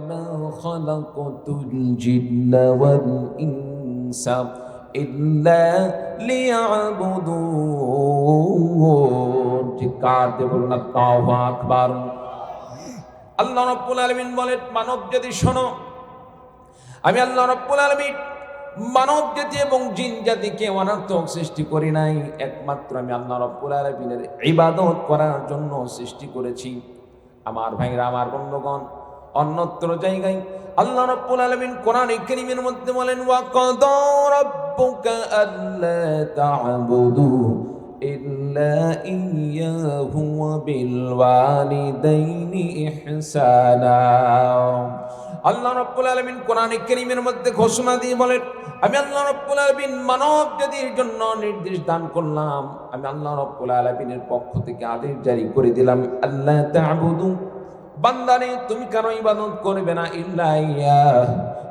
মা খালাকতুল জিন্না ওয়াল ইনসা ইল্লা লিয়াবুদুন। চিৎকার দিয়ে বলুন আল্লাহু আকবার। আল্লাহ রাব্বুল আলামিন বলেন, মানব জাতি শোনো, আমি আল্লাহ রাব্বুল আলামিন মানব জাতি এবং জিন জাতিকে অনর্থক সৃষ্টি করি নাই, একমাত্র আমি আল্লাহ রাব্বুল আলামিনের ইবাদত করার জন্য সৃষ্টি করেছি। আমার ভাইরা, আমার বন্ধুগণ, অন্যত্র জায়গায় আল্লাহ রাব্বুল আলামিন কোরআন কারীমের মধ্যে বলেন, ওয়া কাদা রাব্বুকা আল্লা তা'বুদু ইল্লা ইয়্যাহু ওয়া বিল ওয়ালিদাইনি ইহসানা। আল্লাহ রাব্বুল আলামিন কোরআন কারীমের মধ্যে ঘোষণা দিয়ে বলেন, আমি আল্লাহ রাব্বুল আলামিন মানব জাতির জন্য নির্দেশ দান করলাম, আমি আল্লাহ রাব্বুল আলামিনের পক্ষ থেকে আদেশ জারি করে দিলাম, আল্লাহ তা'বুদু, বান্দারে তুমি কারো ইবাদত করবে না, ইল্লা ইয়্যাহ,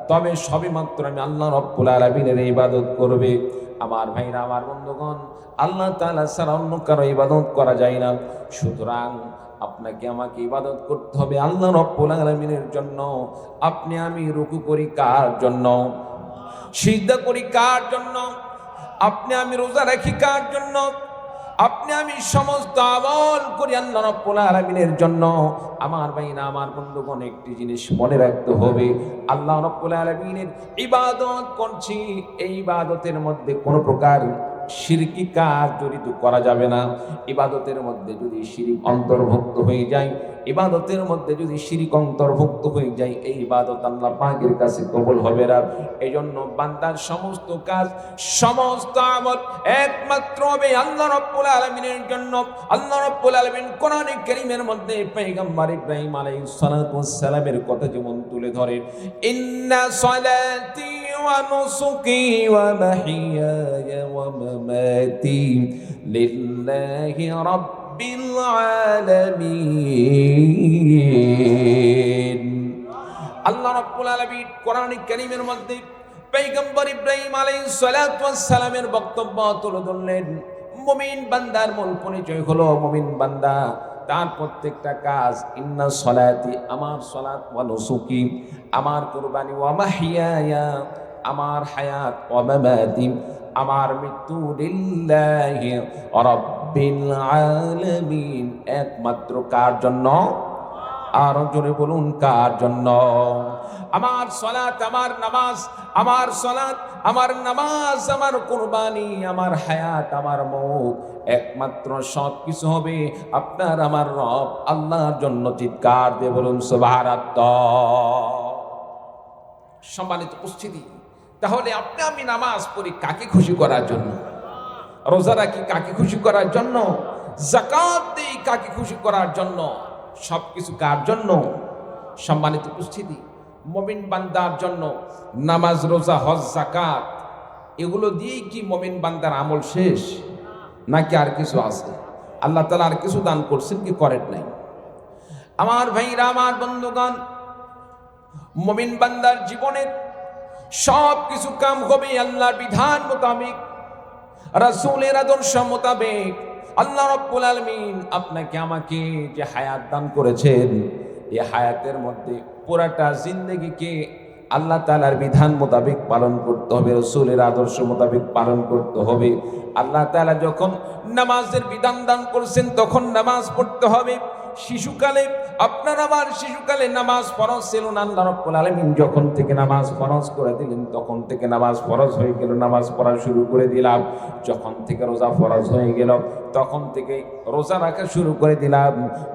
তবে সবেমাত্র আমি আল্লাহ রাব্বুল আলামিনের ইবাদত করবে। আমার ভাইরা, আমার বন্ধুগণ, আল্লাহ তাআলা ছাড়া অন্য কারো ইবাদত করা যায় না। সুতরাং আপনাকে আমাকে ইবাদত করতে হবে আল্লাহ রাব্বুল আলামিনের জন্য। আপনি আমি রুকু করি কার জন্য? সিজদা করি কার জন্য? আপনি আমি রোজা রাখি কার জন্য? আপনি আমি সমস্ত আমল করি আল্লাহ রাব্বুল আলামিনের জন্য। আমার ভাইরা, আমার বন্ধুগণ, একটি জিনিস মনে রাখতে হবে, আল্লাহ রাব্বুল আলামিনের ইবাদত করছি, এই ইবাদতের মধ্যে কোনো প্রকার শিরকি কাজ জড়িত করা যাবে না। ইবাদতের মধ্যে যদি শিরিক অন্তর্ভুক্ত হয়ে যায়, ইবাদতের মধ্যে যদি শিরিক অন্তর্ভুক্ত হয়ে যায়, এই ইবাদত আল্লাহ পাকের কাছে কবুল হবে না। এই জন্য বান্দার সমস্ত কাজ, সমস্ত আমল একমাত্র হবে আল্লাহ রাব্বুল আলামিনের জন্য। আল্লাহ রাব্বুল আলামিন কোরআনে কারীমের মধ্যে পয়গম্বর ইব্রাহিম আলাইহিস সালাতু ওয়াস সালামের কথা যেমন তুলে ধরেন, ইন্না সালাতি ওয়া নুসুকি ওয়া মাহিয়ায়া ওয়া মামাতি লিল্লাহি রাব্বিল আলামিন। আল্লাহ রাব্বুল আলামিন কোরআনে কারীমের মধ্যে পয়গম্বর ইব্রাহিম আলাইহিস সালাতু ওয়াস সালামের বক্তব্য তুলে ধরলেন। মুমিন বান্দার মূল পরিচয় হলো মুমিন বান্দা, তার প্রত্যেকটা কাজ, ইন্না সলাতি, আমার সলাত, ওয়া নুসুকি, আমার কুরবানি, ওয়া মাহিয়ায়া, আমার হায়াত, ওয়া মামাতি, আমার মৃত্যু, লিল্লাহি রাব্বিল আলামিন, একমাত্র কার জন্য? আরো জোরে বলুন, কার জন্য? আমার সলাত, আমার নামাজ, আমার সলাত, আমার নামাজ, আমার কুরবানি, আমার হায়াত, আমার মৌত, একমাত্র সব কিছু হবে আপনার আমার রব আল্লাহর জন্য। চিৎকার দিয়ে বলুন সুবহানাল্লাহ। সম্মানিত উপস্থিতি, তাহলে আপনি আমি নামাজ পড়ি কাকে খুশি করার জন্য? রোজা রাখি কাকে খুশি করার জন্য? যাকাত দেই কাকে খুশি করার জন্য? সবকিছু কার জন্য? সম্মানিত উপস্থিতি, মুমিন বান্দার জন্য। নামাজ, রোজা, হজ, যাকাত, এগুলো দিয়েই কি মুমিন বান্দার আমল শেষ, নাকি আর কিছু আছে? আল্লাহ তাআলা আর কিছু দান করছেন কি করেন নাই? আমার ভাইরা, আমার বন্ধুগণ, মুমিন বান্দার জীবনের সব কিছু কাম হবে আল্লাহর বিধান মোতাবেক, রাসূলের আদর্শ মোতাবেক। আল্লাহ রাব্বুল আলামিন আপনাকে আমাকে যে হায়াত দান করেছেন, এই হায়াতের মধ্যে পুরাটা জিন্দেগিকে আল্লাহ তাআলার বিধান মোতাবেক পালন করতে হবে, রাসূলের আদর্শ মোতাবেক পালন করতে হবে। আল্লাহ তাআলা যখন নামাজের বিধান দান করেছেন তখন নামাজ পড়তে হবে। শিশুকালে, আপনার আমার শিশুকালে নামাজ ফরজ ছিল না, আল্লাহ রাব্বুল আলামিন যখন থেকে নামাজ ফরজ করে দিলেন তখন থেকে নামাজ ফরজ হয়ে গেল, নামাজ পড়া শুরু করে দিলাম। যখন থেকে রোজা ফরজ হয়ে গেল তখন থেকে রোজা রাখা শুরু করে দিলাম।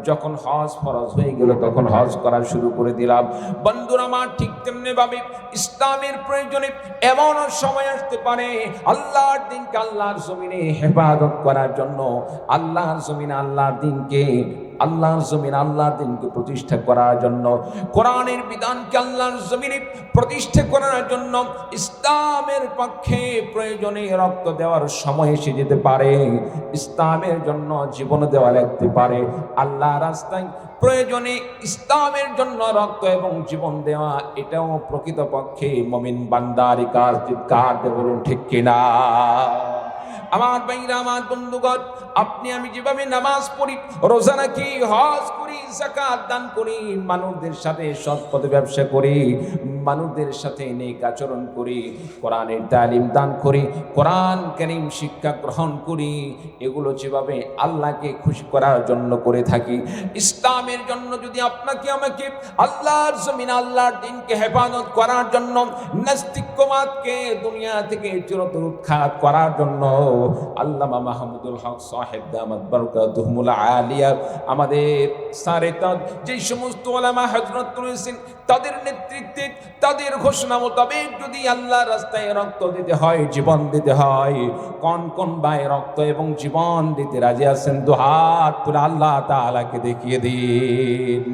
যখন হজ ফরজ হয়ে গেল তখন হজ করা শুরু করে দিলাম। বন্ধুরা আমার, ঠিক তেমনি ভাবে ইসলামের প্রয়োজনে এমন সময় আসতে পারে আল্লাহর দিনকে আল্লাহর জমিনে হেফাজত করার জন্য, আল্লাহর জমিনে আল্লাহর দিনকে, আল্লাহর জমিন আল্লাহর দিনকে প্রতিষ্ঠা করার জন্য, কোরআনের বিধানকে আল্লাহর জমিনে প্রতিষ্ঠা করার জন্য ইসলামের পক্ষে প্রয়োজনে রক্ত দেওয়ার সময় এসে যেতে পারে, ইসলামের জন্য জীবন দেওয়া লাগতে পারে। আল্লাহ রাস্তায় প্রয়োজনে ইসলামের জন্য রক্ত এবং জীবন দেওয়া, এটাও প্রকৃতপক্ষে মুমিন বান্দার কাজ। চিৎকার দিয়ে বলুন ঠিক কিনা? আমার ভাইরা, আমার বন্ধুগণ, আপনি আমি যেভাবে নামাজ পড়ি, রোজা রাখি, হজ করি, যাকাত দান করি, মানুষদের সাথে সৎ পথে ব্যবসা করি, মানুষদের সাথে নেক আচরণ করি, কোরআনের তালিম দান করি, কোরআন কারীম শিক্ষা গ্রহণ করি, এগুলো যেভাবে আল্লাহকে খুশি করার জন্য করে থাকি, ইসলামের জন্য যদি আপনাকে আমাকে আল্লাহর জমিন, আল্লাহর দ্বীনকে হেফাজত করার জন্য, নাস্তিক্যবাদকে দুনিয়া থেকে চিরতরে উৎখাত করার জন্য আল্লামা মাহমুদুল হক সাহেব দামাত বরকাতুহুল আলিয়া, আমাদের সারেতাদ যে সমস্ত ওলামা হযরত রয়েছেন, তাদের নেতৃত্বে, তাদের ঘোষণা মোতাবেক যদি আল্লাহর রাস্তায় রক্ত দিতে হয়, জীবন দিতে হয়, কোন কোন ভাই রক্ত এবং জীবন দিতে রাজি আছেন? দুহাত তুলে আল্লাহ তাআলাকে দেখিয়ে দিন।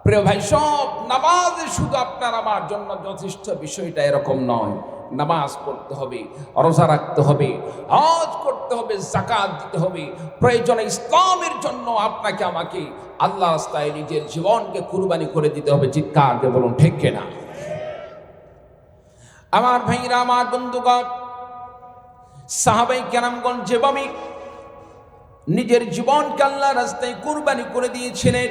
প্রিয় ভাই, সব নামাজ শুধু আপনার আমার জন্য যথেষ্ট, বিষয়টা এরকম নয়। নামাজ পড়তে হবে, রোজা রাখতে হবে, হজ করতে হবে, যাকাত দিতে হবে, প্রয়োজনে ইসলামের জন্য আপনাকে আমাকে আল্লাহ রাস্তায় নিজের জীবনকে কুরবানি করে দিতে হবে। চিৎকার দিয়ে বলুন ঠিক কিনা? আমার ভাইরা, আমার বন্ধুগণ, সাহাবায়ে কেরামগণ যেভাবে নিজের জীবনকে আল্লাহ রাস্তায় কুরবানি করে দিয়েছিলেন,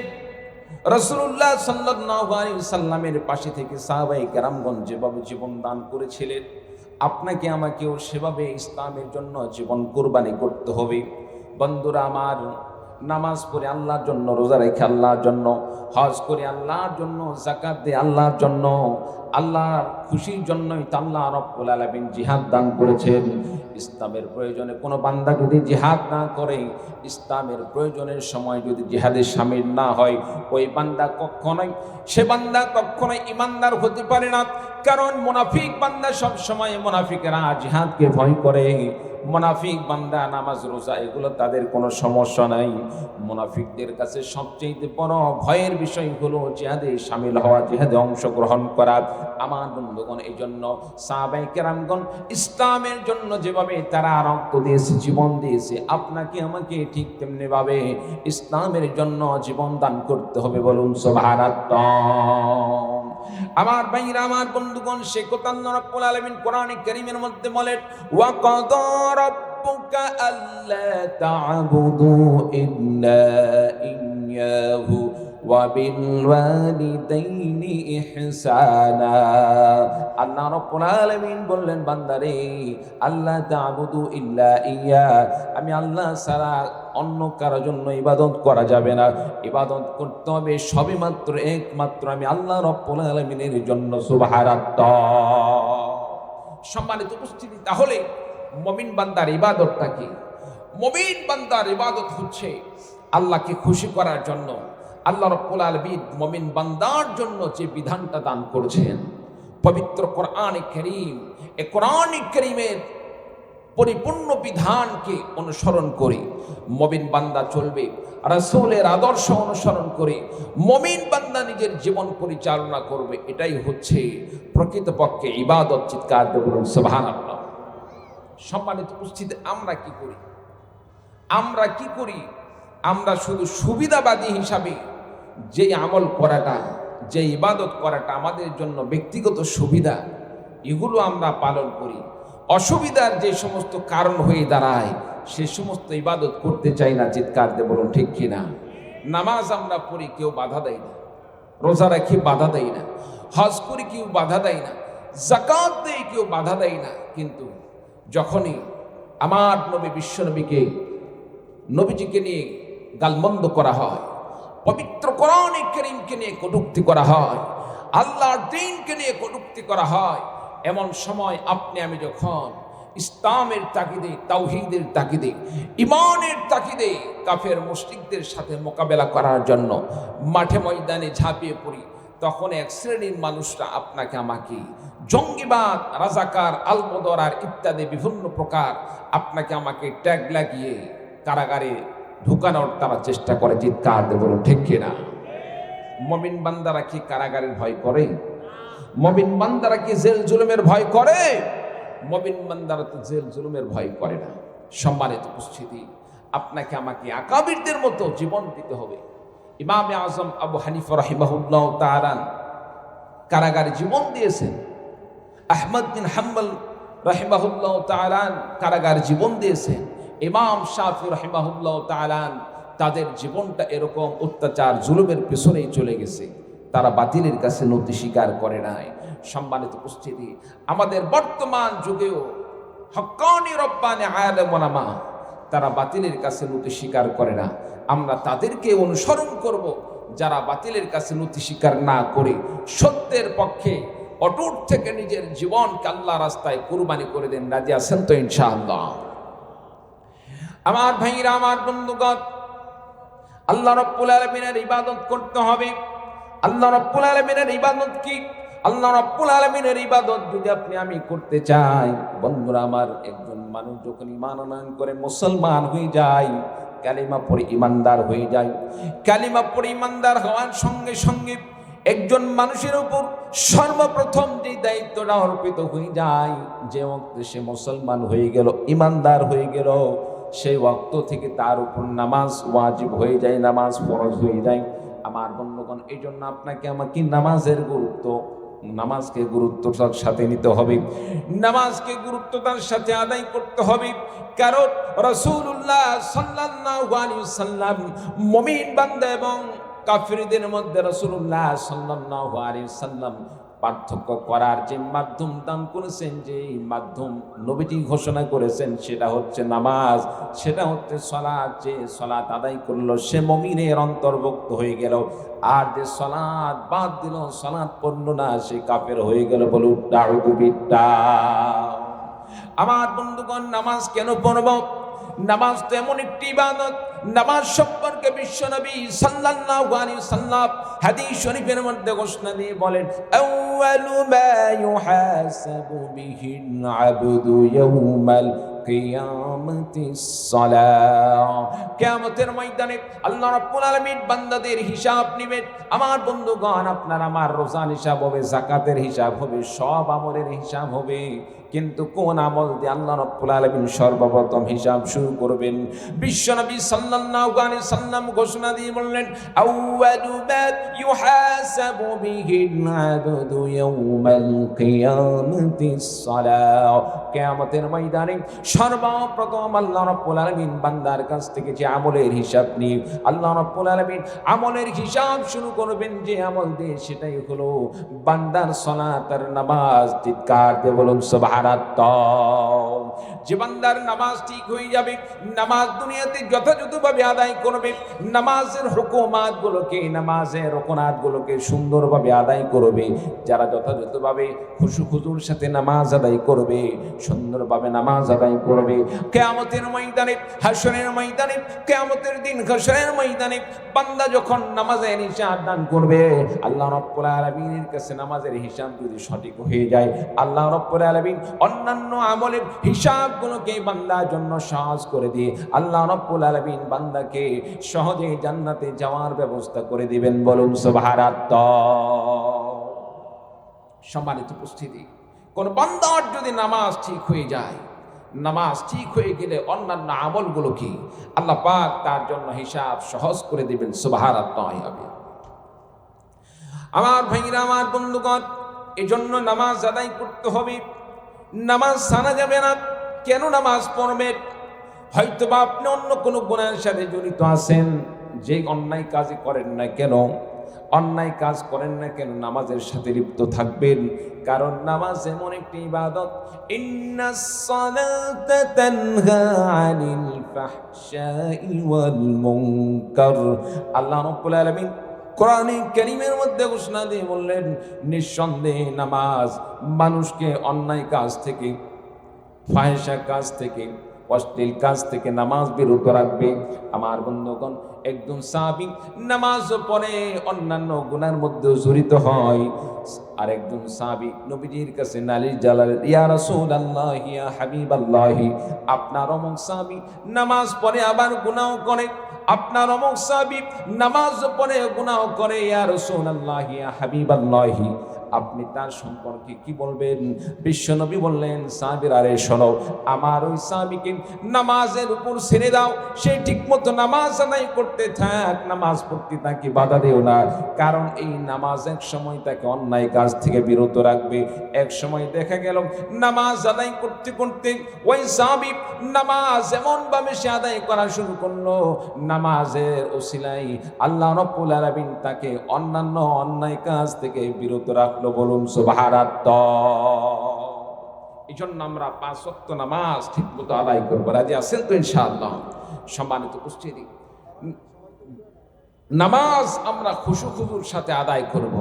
রাসূলুল্লাহ সাল্লাল্লাহু আলাইহি সাল্লামের পাশে থেকে সাহাবায়ে কেরামগণ যেভাবে জীবন দান করেছিলেন, আপনাকে আমাকেও সেভাবে ইসলামের জন্য জীবন কুরবানি করতে হবে। বন্ধুরা আমার, নামাজ পড়ে আল্লাহর জন্য, রোজা রেখে আল্লাহর জন্য, হজ করে আল্লাহর জন্য, যাকাত দিয়ে আল্লাহর জন্য, আল্লাহর খুশির জন্যই তো আল্লাহ রাব্বুল আলামিন জিহাদ দান করেছেন। ইসলামের প্রয়োজনে কোনো বান্দা যদি জিহাদ না করে, ইসলামের প্রয়োজনের সময় যদি জিহাদে শামিল না হয়, ওই বান্দা কখনোই ইমানদার হতে পারে না। কারণ মুনাফিক বান্দা সব সময়, মুনাফিকেরা জিহাদকে ভয় করে, মুনাফিক বান্দা নামাজ রোজা এগুলো তাদের কোনো সমস্যা নাই। মুনাফিকদের কাছে সবচেয়ে বড় ভয়ের বিষয় হলো জিহাদে শামিল হওয়া, জিহাদে অংশগ্রহণ করা। আমার বন্ধুগণ, এই জন্য সাহাবায়ে কেরামগণ ইসলামের জন্য যেভাবে তারা রক্ত দিয়েছে, জীবন দিয়েছে, আপনাকে আমাকে ঠিক তেমনি ভাবে ইসলামের জন্য জীবন দান করতে হবে। বলুন সুবহানাল্লাহ। আমার ভাইরা, আমার বন্ধুগণ, সে কথা আল্লাহ রাব্বুল আলামিন কোরআনে কারীমের মধ্যে বলেন, ওয়া ক্বাদা রাব্বুকা আল্লা তা'বুদু ইল্লা ইয়্যাহু ওয়া বিল ওয়ালিদাইনি ইহসানা। আল্লাহ রাব্বুল আলামিন বললেন, বান্দারে, আল্লা তা'বুদু ইল্লা ইয়্যা, আমি আল্লাহ ছাড়া অন্য কারোর জন্য ইবাদত করা যাবে না। ইবাদত করতে হবে সবে মাত্র একমাত্র আমি আল্লাহ রাব্বুল আলামিনের জন্য। সুবহানাল্লাহ। সম্মানিত উপস্থিতি, তাহলে মুমিন বান্দার ইবাদতটা কি? মুমিন বান্দার ইবাদত হচ্ছে আল্লাহকে খুশি করার জন্য। আল্লাহ রাব্বুল আলামিন মুমিন বান্দার জন্য যে বিধানটা দান করেছেন, পবিত্র কোরআনে কারীম, এই কোরআনে কারীমের পরিপূর্ণ বিধানকে অনুসরণ করে মুমিন বান্দা চলবে, রাসূলের আদর্শ অনুসরণ করে মুমিন বান্দা নিজের জীবন পরিচালনা করবে। এটাই হচ্ছে প্রকৃতপক্ষে ইবাদত। চিৎকার দিয়ে বলুন সুবহানাল্লাহ। সম্মানিত উপস্থিতি, আমরা কি করি? আমরা শুধু সুবিধাবাদী হিসাবে যে আমল করাটা, যে ইবাদত করাটা আমাদের জন্য ব্যক্তিগত সুবিধা, এগুলো আমরা পালন করি। অসুবিধার যে সমস্ত কারণ হয়ে দাঁড়ায়, সে সমস্ত ইবাদত করতে চাই না। চিৎকার দিয়ে বলুন ঠিক কিনা? নামাজ আমরা পড়ি, কেউ বাধা দেয় না। রোজা রাখি, বাধা দেয় না। হজ করি, কেউ বাধা দেয় না। যাকাত দেয়, কেউ বাধা দেয় না। কিন্তু যখনই আমার নবী, নবীজিকে নিয়ে গালমন্দ করা হয়, পবিত্র কোরআনে কারীমকে নিয়ে কটূক্তি করা হয়, আল্লাহর দ্বীনকে নিয়ে কটূক্তি করা হয়, এমন সময় আপনি আমি যখন ইসলামের তাগিদে, তাওহীদের তাগিদে, ঈমানের তাগিদে কাফের মুশরিকদের সাথে মোকাবেলা করার জন্য মাঠে ময়দানে ঝাঁপিয়ে পড়ি, তখন এক শ্রেণীর মানুষরা আপনাকে আমাকে জঙ্গিবাদ, রাজাকার, আলবদরার ইত্যাদি বিভিন্ন প্রকার আপনাকে আমাকে ট্যাগ লাগিয়ে কারাগারে ঢুকানোর তারা চেষ্টা করে। চিৎকার দিয়ে বলুন ঠিক কিনা? মুমিন বান্দারা কি কারাগারের ভয় করে? মুমিন বান্দারা কি জেল জুলুমের ভয় করে? মুমিন বান্দারা তো জেল জুলুমের ভয় করে না। সম্মানিত উপস্থিতি, আপনাকে আমাকে আকাবিরদের মতো জীবন দিতে হবে। ইমাম আজম আবু হানিফা রাহিমাহুল্লাহ তাআলা কারাগারে জীবন দিয়েছেন। আহমদ বিন হাম্বল রাহিমাহুল্লাহ তাআলা কারাগারে জীবন দিয়েছেন। ইমাম শাফি রাহিমাহুল্লাহ তাআলা তাদের জীবনটা এরকম অত্যাচার জুলুমের পেছনেই চলে গেছে। তারা বাতিলের কাছে নতি স্বীকার করে নাই। সম্মানিত উপস্থিতি, আমাদের বর্তমান যুগেও হক্কানি রব্বানি আলেম ওলামা তারা বাতিলের কাছে নতি স্বীকার করে না। আমরা তাদেরকে অনুসরণ করব যারা বাতিলের কাছে নতি স্বীকার না করে সত্যের পক্ষে অটুট থেকে নিজের জীবনকে আল্লাহ রাস্তায় কুরবানি করে দেন। রাজি আছেন তো ইনশাআল্লাহ? আমার ভাইরা, আমার বন্ধুগণ, আল্লাহ রাব্বুল আলামিনের ইবাদত করতে হবে। আল্লাহ রাব্বুল আলামিনের ইবাদত কি? আল্লাহ রাব্বুল আলামিনের ইবাদত যদি আপনি আমি করতে চাই, বন্ধুরা আমার, একজন মানুষ যখন ঈমান আনয়ন করে মুসলমান হয়ে যায়, কালিমা পড়ে ঈমানদার হয়ে যায়, কালিমা পড়ে ঈমানদার হওয়ার সঙ্গে সঙ্গে একজন মানুষের উপর সর্বপ্রথম যে দায়িত্বটা অর্পিত হয়ে যায়, যে ওয়াক্তে সে মুসলমান হয়ে গেল, ঈমানদার হয়ে গেল, সেই ওয়াক্ত থেকে তার উপর নামাজ ওয়াজিব হয়ে যায়, নামাজ ফরজ হয়ে যায়। আমার বন্ধুগণ, এই জন্য আপনাকে আমাকে নামাজের গুরুত্ব, নামাজকে গুরুত্বতার সাথে নিতে হবে, নামাজকে গুরুত্বতার সাথে আদায় করতে হবে। কারণ রাসূলুল্লাহ সাল্লাল্লাহু আলাইহি ওয়াসাল্লাম মুমিন বান্দা এবং কাফিরদের মধ্যে রাসূলুল্লাহ সাল্লাল্লাহু আলাইহি ওয়াসাল্লাম পার্থক্য করার যে মাধ্যম দান করেছেন, যে মাধ্যম নবীজি ঘোষণা করেছেন, সেটা হচ্ছে নামাজ, সেটা হচ্ছে সালাত। যে সালাত আদায় করলো সে মুমিনের অন্তর্ভুক্ত হয়ে গেল, আর যে সালাত বাদ দিল, সালাত পড়ল না, সে কাফের হয়ে গেল। বলুন নাউযু বিল্লাহ। আমার বন্ধুগণ, নামাজ কেন পড়ব? নামাজ তো এমন একটি ইবাদত, নামাজ সম্পর্কে বিশ্বনবী সাল্লাল্লাহু আলাইহি ওয়াসাল্লাম হাদিস শরীফের মধ্যে ঘোষণা দিয়ে বলেন, আউয়ালু মা ইউহাসাবু বিহিল আবদু ইয়াউমাল কিয়ামাতিস সালাহ। কিয়ামতের ময়দানে আল্লাহ রাব্বুল আলামিন বান্দাদের হিসাব নেবেন। আমার বন্ধুগণ, আপনার আমার রোজার হিসাব হবে, যাকাতের হিসাব হবে, সব আমলের হিসাব হবে, কিন্তু কোন আমল দিয়ে আল্লাহ রাব্বুল আলামিন সর্বপ্রথম হিসাব শুরু করবেন? বিশ্বনবী সাল্লাল্লাহু আলাইহি ওয়াসাল্লাম ঘোষণা দিয়ে বললেন, আউয়ালু মা ইউহাসাবু বিহিল আবদু ইয়াউমাল কিয়ামাতিস সালাহ। কিয়ামতের ময়দানে সর্বপ্রথম আল্লাহ রাব্বুল আলামিন বান্দার কাছ থেকে যে আমলের হিসাব নিয়ে আল্লাহ রাব্বুল আলামিন আমলের হিসাব শুরু করবেন, যে আমল দিয়ে, সেটাই হলো বান্দার সালাত আর নামাজ। চিৎকার দিয়ে বলুন সুবহানাল্লাহ। যে বান্দার নামাজ ঠিক হয়ে যাবে, নামাজ দুনিয়াতে যথাযথভাবে আদায় করবে, নামাজের হুকুমাত গুলোকে, নামাজের রকনাত গুলোকে সুন্দরভাবে আদায় করবে, যারা যথাযথভাবে খুশু খুজুর সাথে নামাজ আদায় করবে, সুন্দরভাবে নামাজ আদায় করবে, কিয়ামতের ময়দানে, হাশরের ময়দানে, কিয়ামতের দিন হাশরের ময়দানে বান্দা যখন নামাজের হিসাব দান করবে, আল্লাহ রাব্বুল আলামিনের কাছে নামাজের হিসাব যদি সঠিক হয়ে যায়, আল্লাহ রাব্বুল আলামিন অন্যান্য আমলের হিসাবগুলোকে বান্দার জন্য সহজ করে দিয়ে আল্লাহ রাব্বুল আলামিন বান্দাকে সহজে জান্নাতে যাওয়ার ব্যবস্থা করে দিবেন। বলুন সুবহানাল্লাহ। সম্মানিত উপস্থিতি, কোন বান্দার যদি নামাজ ঠিক হয়ে যায়, নামাজ ঠিক হয়ে গেলে অন্যান্য আমলগুলো কি আল্লাহ পাক তার জন্য হিসাব সহজ করে দিবেন। সুবহানাল্লাহ হবে। আমার ভাইরা, আমার বন্ধুগণ, এজন্য নামাজ আদায় করতে হবে, নামাজ ছাড়া যাবে না। কেন নামাজ পড়বেন? হয়তোবা আপনি অন্য কোনো গুনাহের সাথে জড়িত আছেন, যে অন্যায় কাজই করেন না কেন, অন্যায় কাজ করেন না কেন, নামাজের সাথে লিপ্ত থাকবেন। কারণ নামাজ এমন একটি ইবাদত, ইন্নাস সালাতা তানহা আনিল ফাহশাই ওয়াল মুনকার। আল্লাহ রাব্বুল আলামিন কোরআনে কারীমের মধ্যে ঘোষণা দিয়ে বললেন, নিঃসন্দেহে নামাজ মানুষকে অন্যায় কাজ থেকে, ফাহিশা কাজ থেকে, অশ্লীল কাজ থেকে নামাজ বিরত রাখবে। আমার বন্ধুগণ, একজন সাহাবী নামাজ পড়ে অন্যান্য গুনার মধ্যে জড়িত হয়, আর একজন সাহাবী নবীজির কাছে নালিশ জানালেন, ইয়া রাসূলুল্লাহ, ইয়া হাবিবাল্লাহ, আপনার অমুক সাহাবী নামাজ পড়ে আবার গুনাহ করে, আপনার অমুক সাহাবী নামাজ পড়ে গুনাহ করে, ইয়া রাসূলুল্লাহ, ইয়া হাবিবাল্লাহ, আপনি তার সম্পর্কে কি বলবেন? বিশ্বনবী বললেন, সাহাবীরা রে শোনো, আমার ওই সাহাবীকে নামাজের উপর ছেড়ে দাও, সে ঠিকমতো নামাজ আদায় করতে থাক, নামাজ পড়তে তাকে বাধা দিও না, কারণ এই নামাজ এক সময় তাকে অন্যায় কাজ থেকে বিরত রাখবে। এক সময় দেখা গেল নামাজ আদায় করতে করতে ওই সাহাবী নামাজ এমন ভাবে সে আদায় করা শুরু করলো, নামাজের ওসিলায় আল্লাহ রাব্বুল আলামিন তাকে অন্যান্য অন্যায় কাজ থেকে বিরত রাখলো। বলুন সুবহানাল্লাহ। এই জন্য আমরা 5 ওয়াক্ত নামাজ ঠিক মতো আদায় করবো। রাজি আছেন তো ইনশাআল্লাহ? সম্মানিত উপস্থিতি, নামাজ আমরা খুশু-খুজুর সাথে আদায় করব।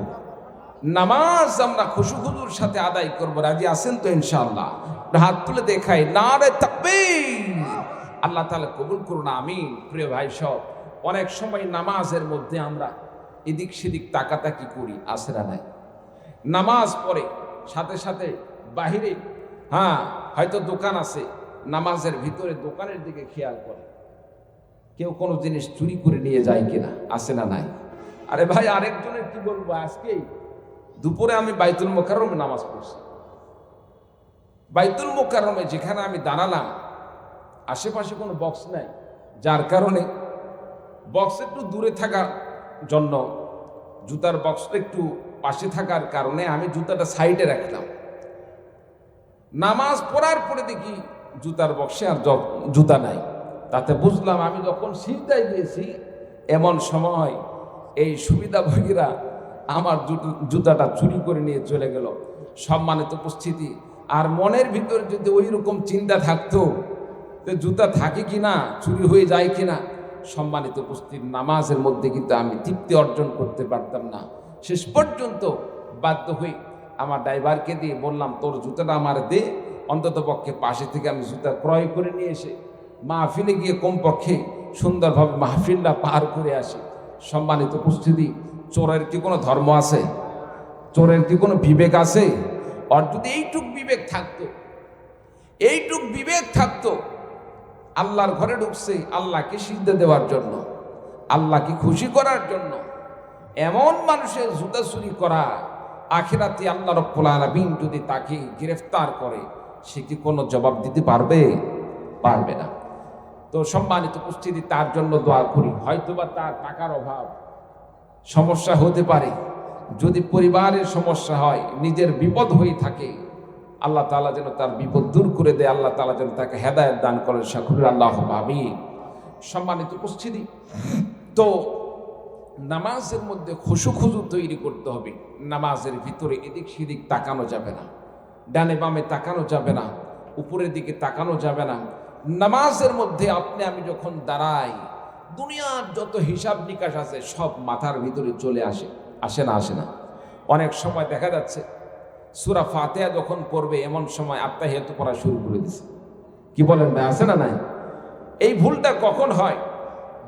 নামাজ আমরা খুশু-খুজুর সাথে আদায় করব। রাজি আছেন তো ইনশাআল্লাহ? হাত তুলে দেখাই, নারে তাকবীর। আল্লাহ তাআলা কবুল করুন, আমিন। প্রিয় ভাই সব, অনেক সময় নামাজের মধ্যে আমরা এদিক সেদিক তাকাতাকি করি, আছে না নাই? নামাজ পড়ে সাথে সাথে বাহিরে হয়তো দোকান আছে, নামাজের ভিতরে দোকানের দিকে খেয়াল করে কেউ কোনো জিনিস চুরি করে নিয়ে যায় কিনা, আছে না নাই? আরে ভাই, আরেকজনের কি বলবো, আজকেই দুপুরে আমি বাইতুল মোকাররমে নামাজ পড়ছি। বাইতুল মোকাররমে যেখানে আমি দাঁড়ালাম, আশেপাশে কোনো বক্স নাই, যার কারণে বক্স একটু দূরে থাকার জন্য, জুতার বক্সটা একটু পাশে থাকার কারণে আমি জুতাটা সাইডে রাখলাম। নামাজ পড়ার পরে দেখি জুতার বক্সে আর জুতা নাই। তাতে বুঝলাম আমি যখন সিজদায় দিয়েছি, এমন সময় এই সুবিধাভোগীরা আমার জুতাটা চুরি করে নিয়ে চলে গেল। সম্মানিত উপস্থিতি, আর মনের ভিতরে যদি ওই রকম চিন্তা থাকতো যে জুতা থাকে কিনা, চুরি হয়ে যায় কিনা, সম্মানিত উপস্থিতি, নামাজের মধ্যে কিন্তু আমি তৃপ্তি অর্জন করতে পারতাম না। শেষ পর্যন্ত বাধ্য হয়ে আমার ড্রাইভারকে দিয়ে বললাম, তোর জুতাটা আমার দে, অন্তত পক্ষে পাশে থেকে আমি জুতা ক্রয় করে নিয়ে এসে মাহফিলে গিয়ে কমপক্ষে সুন্দরভাবে মাহফিলটা পার করে আসি। সম্মানিত উপস্থিতি, চোরের কি কোনো ধর্ম আছে? চোরের কি কোনো বিবেক আছে? আর যদি এইটুক বিবেক থাকতো, আল্লাহর ঘরে ঢুকছে আল্লাহকে সিজদা দেওয়ার জন্য, আল্লাহকে খুশি করার জন্য, এমন মানুষের জুতা চুরি করা, আখিরাতে আল্লাহ রাব্বুল আলামিন যদি তাকে গ্রেফতার করে, সে কি কোনো জবাব দিতে পারবে? পারবে না। তো সম্মানিত উপস্থিতি, তার জন্য দোয়া করি। হয়তোবা তার টাকার অভাব, সমস্যা হতে পারে। যদি পরিবারের সমস্যা হয়, নিজের বিপদ হয়ে থাকে, আল্লাহ তাআলা যেন তার বিপদ দূর করে দেয়, আল্লাহ তাআলা যেন তাকে হেদায়েত দান করেন। সকলে আল্লাহুম্মা আমিন। সম্মানিত উপস্থিতি, তো নামাজের মধ্যে খুশু-খুজু তৈরি করতে হবে। নামাজের ভিতরে এদিক সেদিক তাকানো যাবে না, ডানে বামে তাকানো যাবে না, উপরের দিকে তাকানো যাবে না। নামাজের মধ্যে আপনি আমি যখন দাঁড়াই, দুনিয়ার যত হিসাব নিকাশ আছে সব মাথার ভিতরে চলে আসে না? অনেক সময় দেখা যাচ্ছে সূরা ফাতিহা যখন পড়বে, এমন সময় আত্তাহিয়াতু পড়া শুরু করে দিছে। কি বলেন ভাই, আছে না নাই? এই ভুলটা কখন হয়?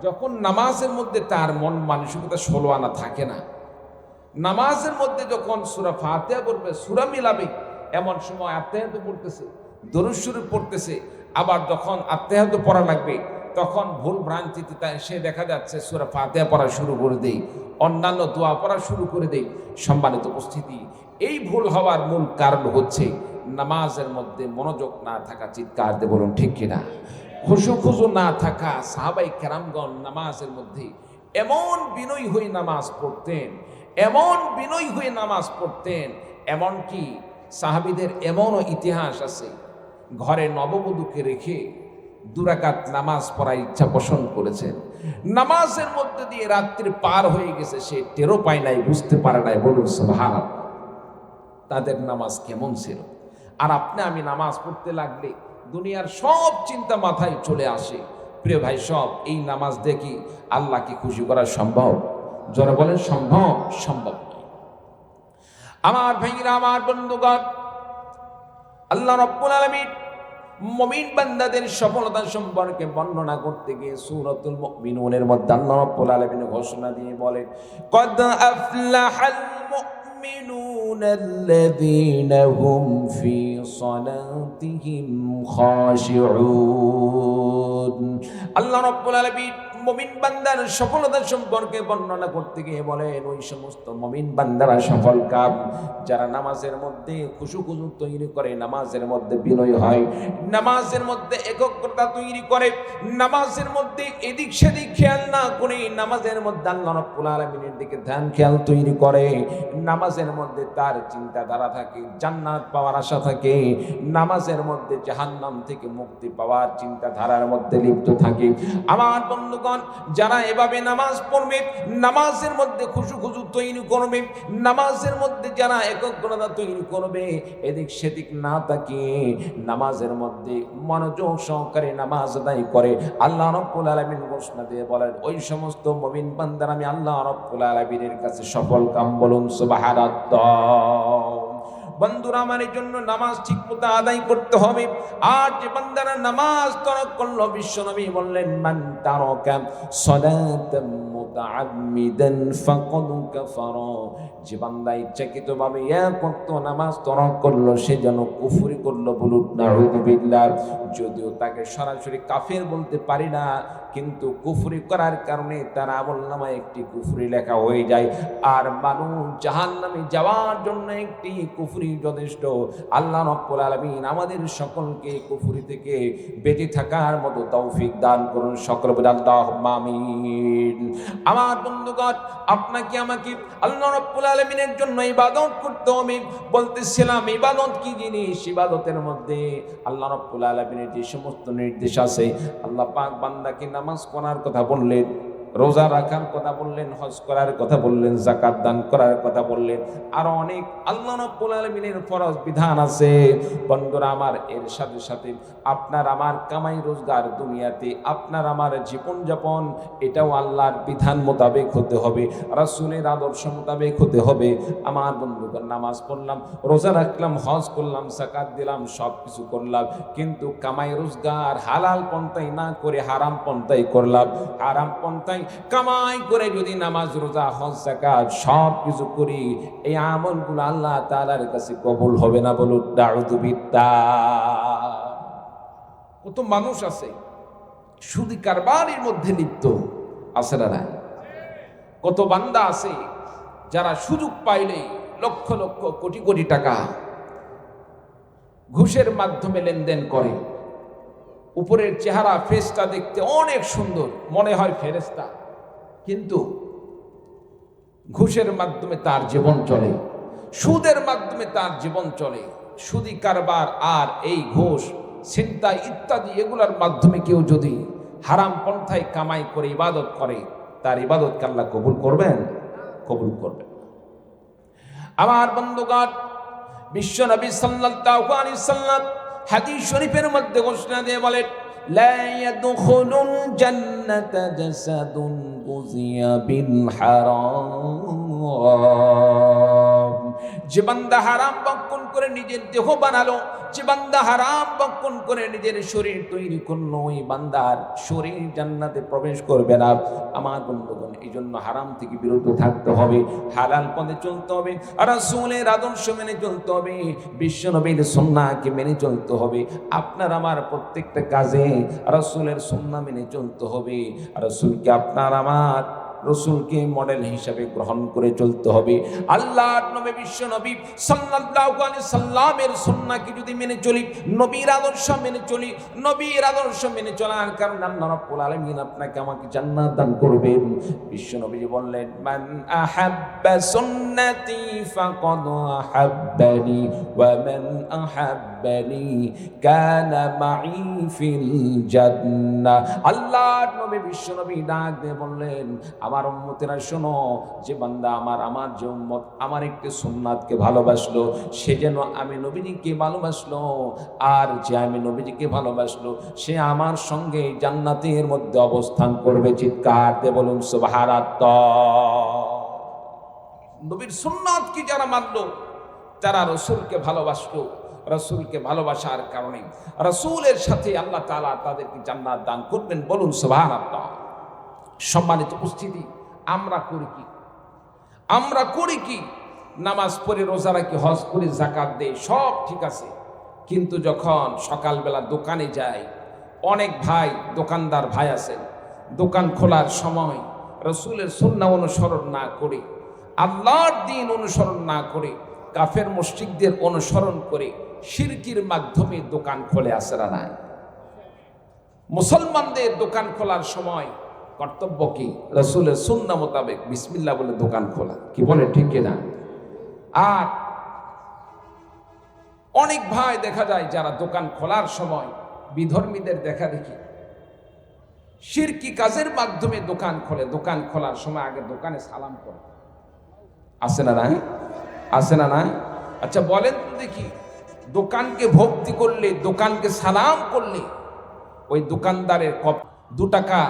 যখন নামাজের মধ্যে তার মন মানসিকতা 16 আনা থাকে না। নামাজের মধ্যে যখন সূরা ফাতিহা পড়বে, সূরা মিলাবে, এমন সময় আত্তাহিয়াতু পড়তেছে, দরুদ শরীফ পড়তেছে, আবার যখন আত্তাহিয়াতু পড়া লাগবে তখন ভুল ভ্রান্তিতে সে দেখা যাচ্ছে সূরা ফাতিহা পড়া শুরু করে দেয়, অন্যান্য দোয়া পড়া শুরু করে দেয়। সম্মানিত উপস্থিতি, এই ভুল হওয়ার মূল কারণ হচ্ছে নামাজের মধ্যে মনোযোগ না থাকা। চিৎকার দিয়ে বলুন ঠিক কিনা? খুশু না থাকা। সাহাবাই কেরামগণ নামাজের মধ্যে এমন বিনয়ী হয়ে নামাজ পড়তেন, এমনকি সাহাবীদের এমনও ইতিহাস আছে, ঘরে নববধূকে রেখে 2 রাকাত নামাজ পড়ার ইচ্ছা পোষণ করেছেন। নামাজের মধ্যে দিয়ে রাত্রি পার হয়ে গেছে, সে টেরও পায় নাই, বুঝতে পারে নাই। বলুন সুবহানাল্লাহ। তাদের নামাজ কেমন ছিল? আর আপনি আমি নামাজ পড়তে লাগলে দুনিয়ার সব চিন্তা মাথায় চলে আসে। প্রিয় ভাই সব, এই নামাজ দেখি আল্লাহকে খুশি করা সম্ভব? যারা বলেন সম্ভব নয়। আমার ভাইরা, আমার বন্ধুগণ, আল্লাহ রাব্বুল আলামিন মুমিন বান্দাদের সফলতা সম্পর্কে বর্ণনা করতে গিয়ে সূরাতুল মুমিনুনের মধ্যে আল্লাহ রাব্বুল আলামিন ঘোষণা দিয়ে বলেন, কদ আফলাহাল মুমিনুনা আল্লাযীনা হুম ফি সালাতিহিম খাশিউন। আল্লাহ রাব্বুল আলামিন মুমিন বান্দার সফলতা সম্পর্কে বর্ণনা করতে গিয়ে বলেন, ওই সমস্ত মুমিন বান্দারা সফল কাম যারা নামাজের মধ্যে খুশু তৈরি করে, নামাজের মধ্যে বিনয় হয়, নামাজের মধ্যে একগ্রতা তৈরি করে, নামাজের মধ্যে এদিক সেদিক খেয়াল না করে নামাজের মধ্যে আল্লাহ রাব্বুল আলামিনের দিকে ধ্যান খেয়াল তৈরি করে, নামাজের মধ্যে তার চিন্তাধারা থাকে জান্নাত পাওয়ার আশা থাকে, নামাজের মধ্যে জাহান্নাম থেকে মুক্তি পাওয়ার চিন্তাধারার মধ্যে লিপ্ত থাকে। আমার বন্ধুগণ, যারা এভাবে নামাজ পড়বে, নামাজের মধ্যে খুশু তৈরি করবে, নামাজের মধ্যে যারা একগ্রতা তৈরি করবে, এদিক সেদিক না তাকিয়ে নামাজের মধ্যে মনোযোগ সহকারে নামাজ আদায় করে, আল্লাহ রাব্বুল আলামিন ঘোষণা দিয়ে বলেন, ওই সমস্ত মুমিন বান্দারা আমি আল্লাহ রাব্বুল আলামিনের কাছে সফল কাম। বলুন সুবহানাল্লাহ। বন্ধুরা, আমার এই জন্য নামাজ ঠিক মতো আদায় করতে হবে। আর যে বান্দারা নামাজ তরক করলো, বিশ্বনবী বললেন, মান তারাকা সালাতাম মুতাআম্মিদান ফাকাদ কাফারা, যে বান্দা ইচ্ছাকৃতভাবে এক ওয়াক্ত নামাজ তরক করলো সে যেন কুফরি করলো। বলুন নাউযুবিল্লাহ। যদিও তাকে সরাসরি কাফের বলতে পারি না, কিন্তু কুফরি করার কারণে তার আমলনামায় একটি কুফরি লেখা হয়ে যায়। আর মানুষ জাহান্নামে যাওয়ার জন্য একটি কুফরি যথেষ্ট। আল্লাহ রাব্বুল আলামিন আমাদের সকলকে কুফরি থেকে বেঁচে থাকার মতো তৌফিক দান করুন। সকলে বলি আল্লাহুম্মা আমিন। আমার বন্ধুগণ, আপনাকে আমাকে আল্লাহ রাব্বুল আলামিনের জন্য ইবাদত করতে হবে। বলতেছিলাম ইবাদত কি জিনিস? ইবাদতের মধ্যে আল্লাহ রাব্বুল আলামিনের যে সমস্ত নির্দেশ আছে, আল্লাহ পাক বান্দাকে নামাজ পড়ার কথা বললেন, রোজা রাখার কথা বললেন, হজ করার কথা বললেন, যাকাত দান করার কথা বললেন, আর অনেক আল্লাহ রাব্বুল আলামিনের ফরজ বিধান আছে। বন্ধুরা আমার, এর সাথে সাথে আপনার আমার কামাই রোজগার দুনিয়াতে আপনার আমার জীবনযাপন এটাও আল্লাহর বিধান মোতাবেক হতে হবে, রাসূলের আদর্শ মোতাবেক হতে হবে। আমার বন্ধুগণ, নামাজ পড়লাম, রোজা রাখলাম, হজ করলাম, যাকাত দিলাম, সব কিছু করলাম, কিন্তু কামাই রোজগার হালাল পন্থায় না করে হারাম পন্থায় করলাম। হারাম পন্থায় কামাই করে যদি নামাজ রোজা হজ যাকাত সব কিছু করি, এই আমলগুলো আল্লাহ তাআলার কাছে কবুল হবে না। বলুন নাউযু বিল্লাহ। কত মানুষ আছে সুদি কারবারের মধ্যে লিপ্ত, আছে না নাই? কত বান্দা আছে যারা সুযোগ পাইলে লক্ষ লক্ষ কোটি কোটি টাকা ঘুষের মাধ্যমে লেনদেন করে। উপরের চেহারা ফেসটা দেখতে অনেক সুন্দর, মনে হয় ফেরেশতা, কিন্তু ঘুষের মাধ্যমে তার জীবন চলে, সুদের মাধ্যমে তার জীবন চলে। সুদি কারবার আর এই ঘুষ, ছিনতাই ইত্যাদি এগুলোর মাধ্যমে কেউ যদি হারাম পন্থায় কামাই করে ইবাদত করে, তার ইবাদতকে আল্লাহ কবুল করবেন? কবুল করবেন। আমার বন্ধুগণ, বিশ্ব নবী সাল্লাল্লাহু আলাইহি সাল্লাম হাদিস শরীফের মধ্যে ঘোষণা দিয়ে বলেন, লা ইয়াদখুলুল জান্নাতা জাসাদুন গুযিয়া বিল হারাম। যে বান্দা হারাম ভক্ষণ করে নিজের দেহ বানালো, যে বান্দা হারাম ভক্ষণ করে নিজের শরীর তৈরি করলো, ওই বান্দার শরীর জান্নাতে প্রবেশ করবে না। আমার বন্ধুগণ, এই জন্য হারাম থেকে বিরত থাকতে হবে, হালাল পথে চলতে হবে, রাসূলের আদর্শ মেনে চলতে হবে, বিশ্ব নবীর সুন্নাহকে মেনে চলতে হবে। আপনার আমার প্রত্যেকটা কাজে রাসূলের সুন্নাহ মেনে চলতে হবে। রাসূলকে আপনার আমার রসুলকে মডেল হিসাবে গ্রহণ করে চলতে হবে। আল্লাহর নবী বিশ্ব নবী সাল্লাল্লাহু আলাইহি সাল্লামের সুন্নাহকে যদি মেনে চলি, নবীর আদর্শ মেনে চলি, নবীর আদর্শ মেনে চলার কারণে আল্লাহ রাব্বুল আলামিন আপনাকে আমাকে জান্নাত দান করবেন। বিশ্ব নবী বললেন, মান আহাব্বা সুন্নতি ফাকাদ আহাব্বানি ওয়া মান আহাব্বানি কানা মাই ফিল জান্নাহ। আল্লাহর নবী বিশ্ব নবী ডাক দিয়ে বললেন, আমার উম্মতেরা শোনো, যে বান্দা আমার যে উম্মত আমার একটি সুন্নাতকে ভালোবাসলো, সে যেন আমি নবীজিকে ভালোবাসলো, আর যে আমি নবীজিকে ভালোবাসলো সে আমার সঙ্গে জান্নাতের মধ্যে অবস্থান করবে। চিৎকার দিয়ে বলুন সুবহানাল্লাহ। নবীর সুন্নাতকে যারা মানলো, তারা রাসূলকে ভালোবাসলো, রাসূলকে ভালোবাসার কারণে রাসূলের সাথে আল্লাহ তাআলা তাদেরকে জান্নাত দান করবেন। বলুন সুবহানাল্লাহ। সম্মানিত উপস্থিতি, আমরা করি কি? আমরা করি কি? নামাজ পড়ে, রোজা রাখি, হজ করে, যাকাত দেই, সব ঠিক আছে, কিন্তু যখন সকালবেলা দোকানে যাই, অনেক ভাই দোকানদার ভাই আছেন, দোকান খোলার সময় রসুলের সুন্নাহ অনুসরণ না করে, আল্লাহর দ্বীন অনুসরণ না করে, কাফের মুশরিকদের অনুসরণ করে শিরকির মাধ্যমে দোকান খোলে আসরা নাই। মুসলমানদের দোকান খোলার সময় কর্তব্য কি? রসুলের সুন্নাহ মোতাবেক বিসমিল্লাহ বলে দোকান খোলা। কি বলে ঠিক কিনা? আর অনেক ভাই দেখা যায় যারা দোকান খোলার সময় বিধর্মীদের দেখা দেখি শিরকি কাজের মাধ্যমে দোকান খোলে। দোকান খোলার সময় আগে দোকানে সালাম করে। আছে না নাই? আছে না নাই? আচ্ছা বলেন তো দেখি, দোকানকে ভক্তি করলে, দোকানকে সালাম করলে ওই দোকানদারের 2 টাকা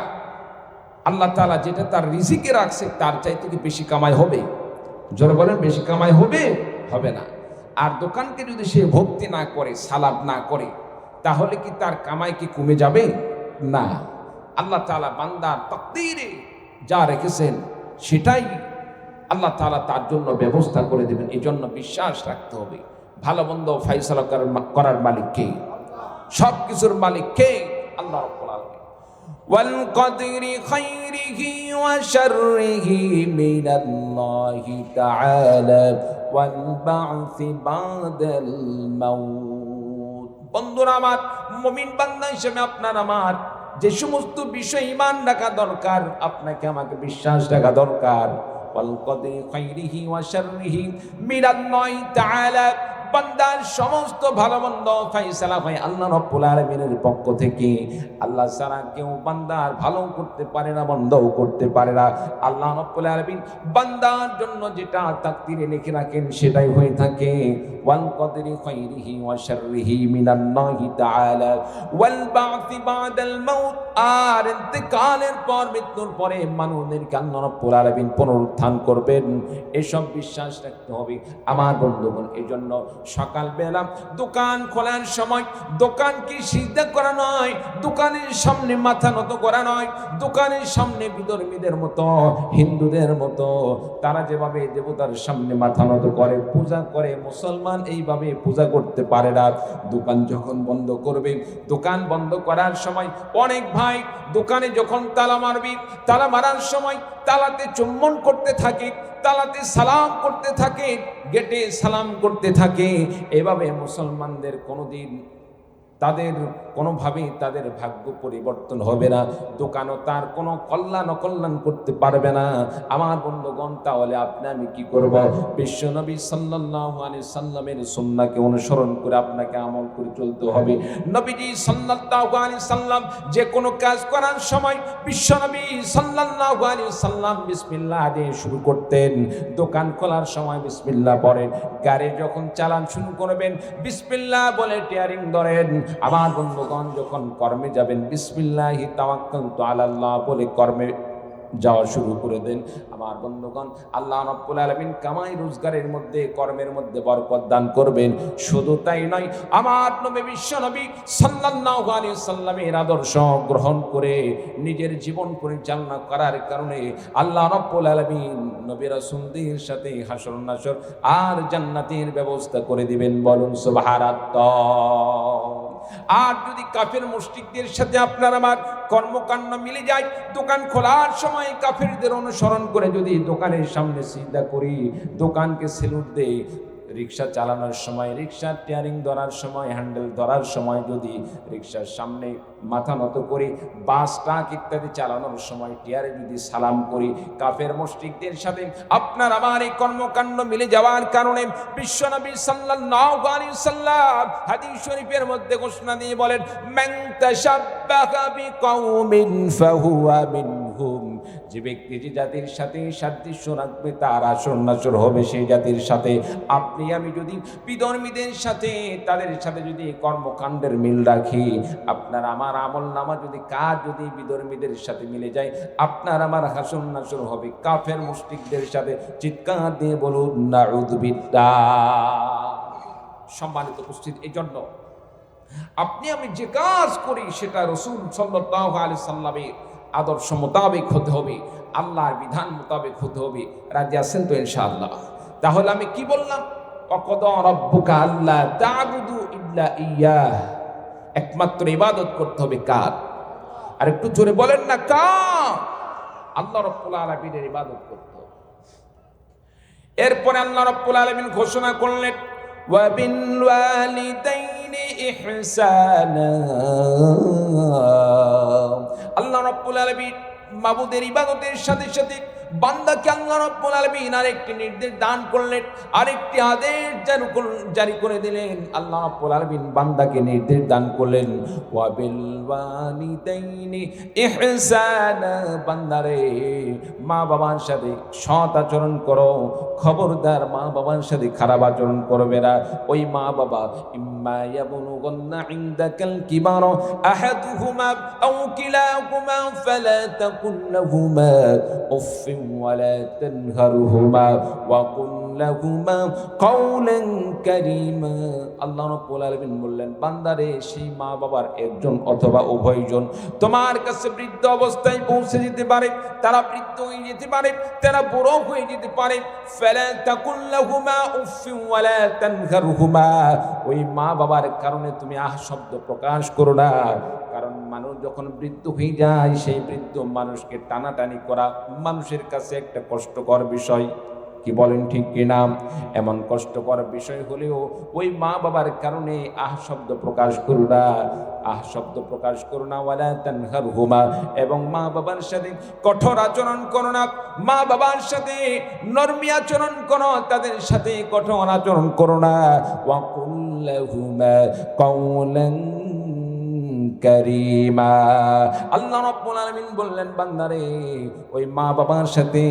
আল্লাহ তাআলা যেটা তার রিজিকে রাখছে তার চাইতে কি বেশি কামাই হবে? জোরে বলেন, বেশি কামাই হবে? হবে না। আর দোকানকে যদি সে ভক্তি না করে, সালাম না করে, তাহলে কি তার কামাই কি কমে যাবে? না। আল্লাহ তাআলা বান্দার তাকদীরে যা রেখেছেন সেটাই আল্লাহ তাআলা তার জন্য ব্যবস্থা করে দেবেন। এই জন্য বিশ্বাস রাখতে হবে ভালো মন্দ ফয়সালা করার মালিক কে? সব কিছুর মালিক কে? আল্লাহ রাব্বুল আলামিন। ওয়াল কদরি খাইরিহি ওয়া শাররিহি মিনাল্লাহি তাআলা ওয়াল বা'সি বাদাল মাউত। বন্ধুরা আমার, মুমিন বান্দা হিসেবে আপনার আমার যে সমস্ত বিষয় ঈমান রাখা দরকার, আপনাকে আমাকে বিশ্বাস রাখা দরকার। ওয়াল কদরি খাইরিহি ওয়া শাররিহি মিনাল্লাহি তাআলা, বান্দার সমস্ত ভালো মন্দ ফয়সালা হয় আল্লাহ রাব্বুল আলামিনের পক্ষ থেকে। আল্লাহ ছাড়া কেউ বান্দার ভালো করতে পারে না, মন্দও করতে পারে না। আল্লাহ রাব্বুল আলামিন বান্দার জন্য যেটা তাকদীরে লিখে রাখেন সেটাই হয়ে থাকে। ওয়াল কদরি খাইরিহি ওয়া শাররিহি মিনাল্লাহি তাআলা ওয়াল বা'সি বাদাল মাউত, আর ইন্তেকালের পর, মৃত্যুর পরে মানুষদেরকে আল্লাহ রাব্বুল আলামিন পুনরুত্থান করবেন। এসব বিশ্বাস রাখতে হবে আমার বন্ধুগণ। এই জন্য সকালবেলা দোকান খোলার সময় দোকানকে সিজদা করা নয়, দোকানের সামনে মাথা নত করা নয়, দোকানের সামনে বিধর্মীদের মতো, হিন্দুদের মতো তারা যেভাবে দেবতার সামনে মাথা নত করে, পূজা করে, মুসলমান এইভাবে পূজা করতে পারে না। দোকান যখন বন্ধ করবে, দোকান বন্ধ করার সময় অনেক ভাই দোকানে যখন তালা মারবি, তালা মারার সময় তালাতে চুম্বন করতে থাকে, তালাতে সালাম করতে থাকে, গেটে সালাম করতে থাকে। এভাবে মুসলমানদের কোনোদিন তাদের কোনোভাবেই তাদের ভাগ্য পরিবর্তন হবে না। দোকানও তার কোনো কল্যাণ অকল্যাণ করতে পারবে না আমার বন্ধুগণ। তাহলে আপনি আমি কি করব? বিশ্বনবী সাল্লাল্লাহু আলাইহি সাল্লামের সুন্নাহকে অনুসরণ করে আপনাকে আমল করে চলতে হবে। নবীজি সাল্লাল্লাহু আলাইহি সাল্লাম যে কোনো কাজ করার সময় বিশ্বনবী সাল্লাল্লাহু আলাইহি সাল্লাম বিসমিল্লাহ দিয়ে শুরু করতেন। দোকান খোলার সময় বিসমিল্লাহ পড়েন, গাড়ি যখন চালান শুরু করবেন বিসমিল্লাহ বলে টিয়ারিং ধরেন। আমার বন্ধুগণ যখন কর্মে যাবেন বিসমিল্লাহি তাওয়াক্কালতু আলাল্লাহ বলে কর্মে যাওয়া শুরু করে দেন। আমার বন্ধুগণ, আল্লাহ রাব্বুল আলামিন কামাই রোজগারের মধ্যে, কর্মের মধ্যে বরকত দান করবেন। শুধু তাই নয়, আমার নবী বিশ্বনবী সাল্লাল্লাহু আলাইহি সাল্লামের আদর্শ গ্রহণ করে নিজের জীবন পরিচালনা করার কারণে আল্লাহ রাব্বুল আলামিন নবী রাসূলদের সাথে হাসর নাসর আর জান্নাতের ব্যবস্থা করে দিবেন। বলুন সুবহানাল্লাহ। আর যদি কাফের মুশরিকদের সাথে আপনার আমার কর্মকাণ্ড মিলে যায়, দোকান খোলার সময় কাফেরদের অনুসরণ করে যদি দোকানের সামনে সিজদা করি, দোকানকে সেলুট দেই, রিক্সা চালানোর সময়, রিক্সার টিয়ারিং ধরার সময়, হ্যান্ডেল ধরার সময় যদি রিক্সার সামনে মাথা নত করি, বাস ট্রাক ইত্যাদি চালানোর সময় টিয়ারে যদি সালাম করি, কাফের মুশরিকদের সাথে আপনার আমার এই কর্মকাণ্ড মিলে যাওয়ার কারণে বিশ্বনবী সাল্লাল্লাহু আলাইহি সাল্লাম হাদিস শরীফের মধ্যে ঘোষণা দিয়ে বলেন, মান তাশাব্বাহা বিকাউমিন ফাহুয়া মিনহুম, যে ব্যক্তি যে জাতির সাথে সাদৃশ্য রাখবে তার আসর নাসর হবে সেই জাতির সাথে। আপনি আমি যদি বিধর্মীদের সাথে, তাদের সাথে যদি কর্মকাণ্ডের মিল রাখি, আপনার আমার আমল নামা যদি কাজ যদি বিধর্মীদের সাথে মিলে যায়, আপনার আমার হাসর নাসর হবে কাফের মুশরিকদের সাথে। চিৎকার দিয়ে বলুন নাউযুবিল্লাহ। সম্মানিত উপস্থিতি, এই জন্য আপনি আমি যে কাজ করি সেটা রাসূল সাল্লাল্লাহু আলাইহি সাল্লামের আদর্শ মোতাবেক হতে হবে, আল্লাহর বিধান মোতাবেক হতে হবে। রাজি আছেন তো ইনশাআল্লাহ? তাহলে আমি কি বললাম? ওয়াকাদা রাব্বুকা আল্লা তা'বুদু ইল্লা ইয়্যাহ, একমাত্র ইবাদত করতে হবে কার? আর একটু জোরে বলেন না কার? আল্লাহ রাব্বুল আলামিনের ইবাদত করতে হবে। এরপরে আল্লাহ রাব্বুল আলামিন ঘোষণা করলেন ওয়া বিল ওয়ালিদাইনি ইহসানা। আল্লাহ রাব্বুল আলামিন মাবুদের ইবাদতের সাথে সাথে বান্দাকে আল্লাহ রাব্বুল আলামিন আরেকটি নির্দেশ দান করলেন, আরেকটি আদেশ জারি করে দিলেন। আল্লাহ রাব্বুল আলামিন বান্দাকে নির্দেশ দান করলেন ওয়া বিল ওয়ালিদাইনি ইহসানা। বান্দারে মা বাবার সাথে সৎ আচরণ করো, খবরদার মা বাবার সাথে খারাপ আচরণ করবে না। ওই মা বাবা ইম্মা ইয়াবলুগান্না ইনদাকাল কিবারা আহাদুহুমা আও কিলাহুমা ফালা তাকুল লাহুমা উফফিন ওয়ালা তানহারহুমা ওয়া কুল লাহুমা কাওলান কারীমা। আল্লাহ রাব্বুল আলামিন বললেন বান্দারে সেই মা বাবার একজন অথবা উভয়জন তোমার কাছে বৃদ্ধ অবস্থায় পৌঁছে যেতে পারে, তারা বৃদ্ধ হয়ে যেতে পারে, তারা বুড়ো হয়ে যেতে পারে। ফালা তাকুল লাহুমা উফফিন ওয়ালা তানহারহুমা। ওই মা বাবার কারণে তুমি আহ শব্দ প্রকাশ করো না, কারণ মানুষ যখন বৃদ্ধ হয়ে যায় সেই বৃদ্ধ মানুষকে টানাটানি করা মানুষের কাছে একটা কষ্টকর বিষয়। কি বলেন ঠিক কিনা? এমন কষ্টকর বিষয় হলেও ওই মা বাবার কারণে আহ শব্দ প্রকাশ করো না, আহ শব্দ প্রকাশ করো না। ওয়ালা তানহারহুমা, এবং মা বাবার সাথে কঠোর আচরণ করো না, মা বাবার সাথে নরমি আচরণ করো, তাদের সাথে কঠোর আচরণ করো না। ওয়া কুল লাহুমা কাওলান কারীমা। আল্লাহ রাব্বুল আলামিন বললেন বান্দারে ওই মা বাবার সাথে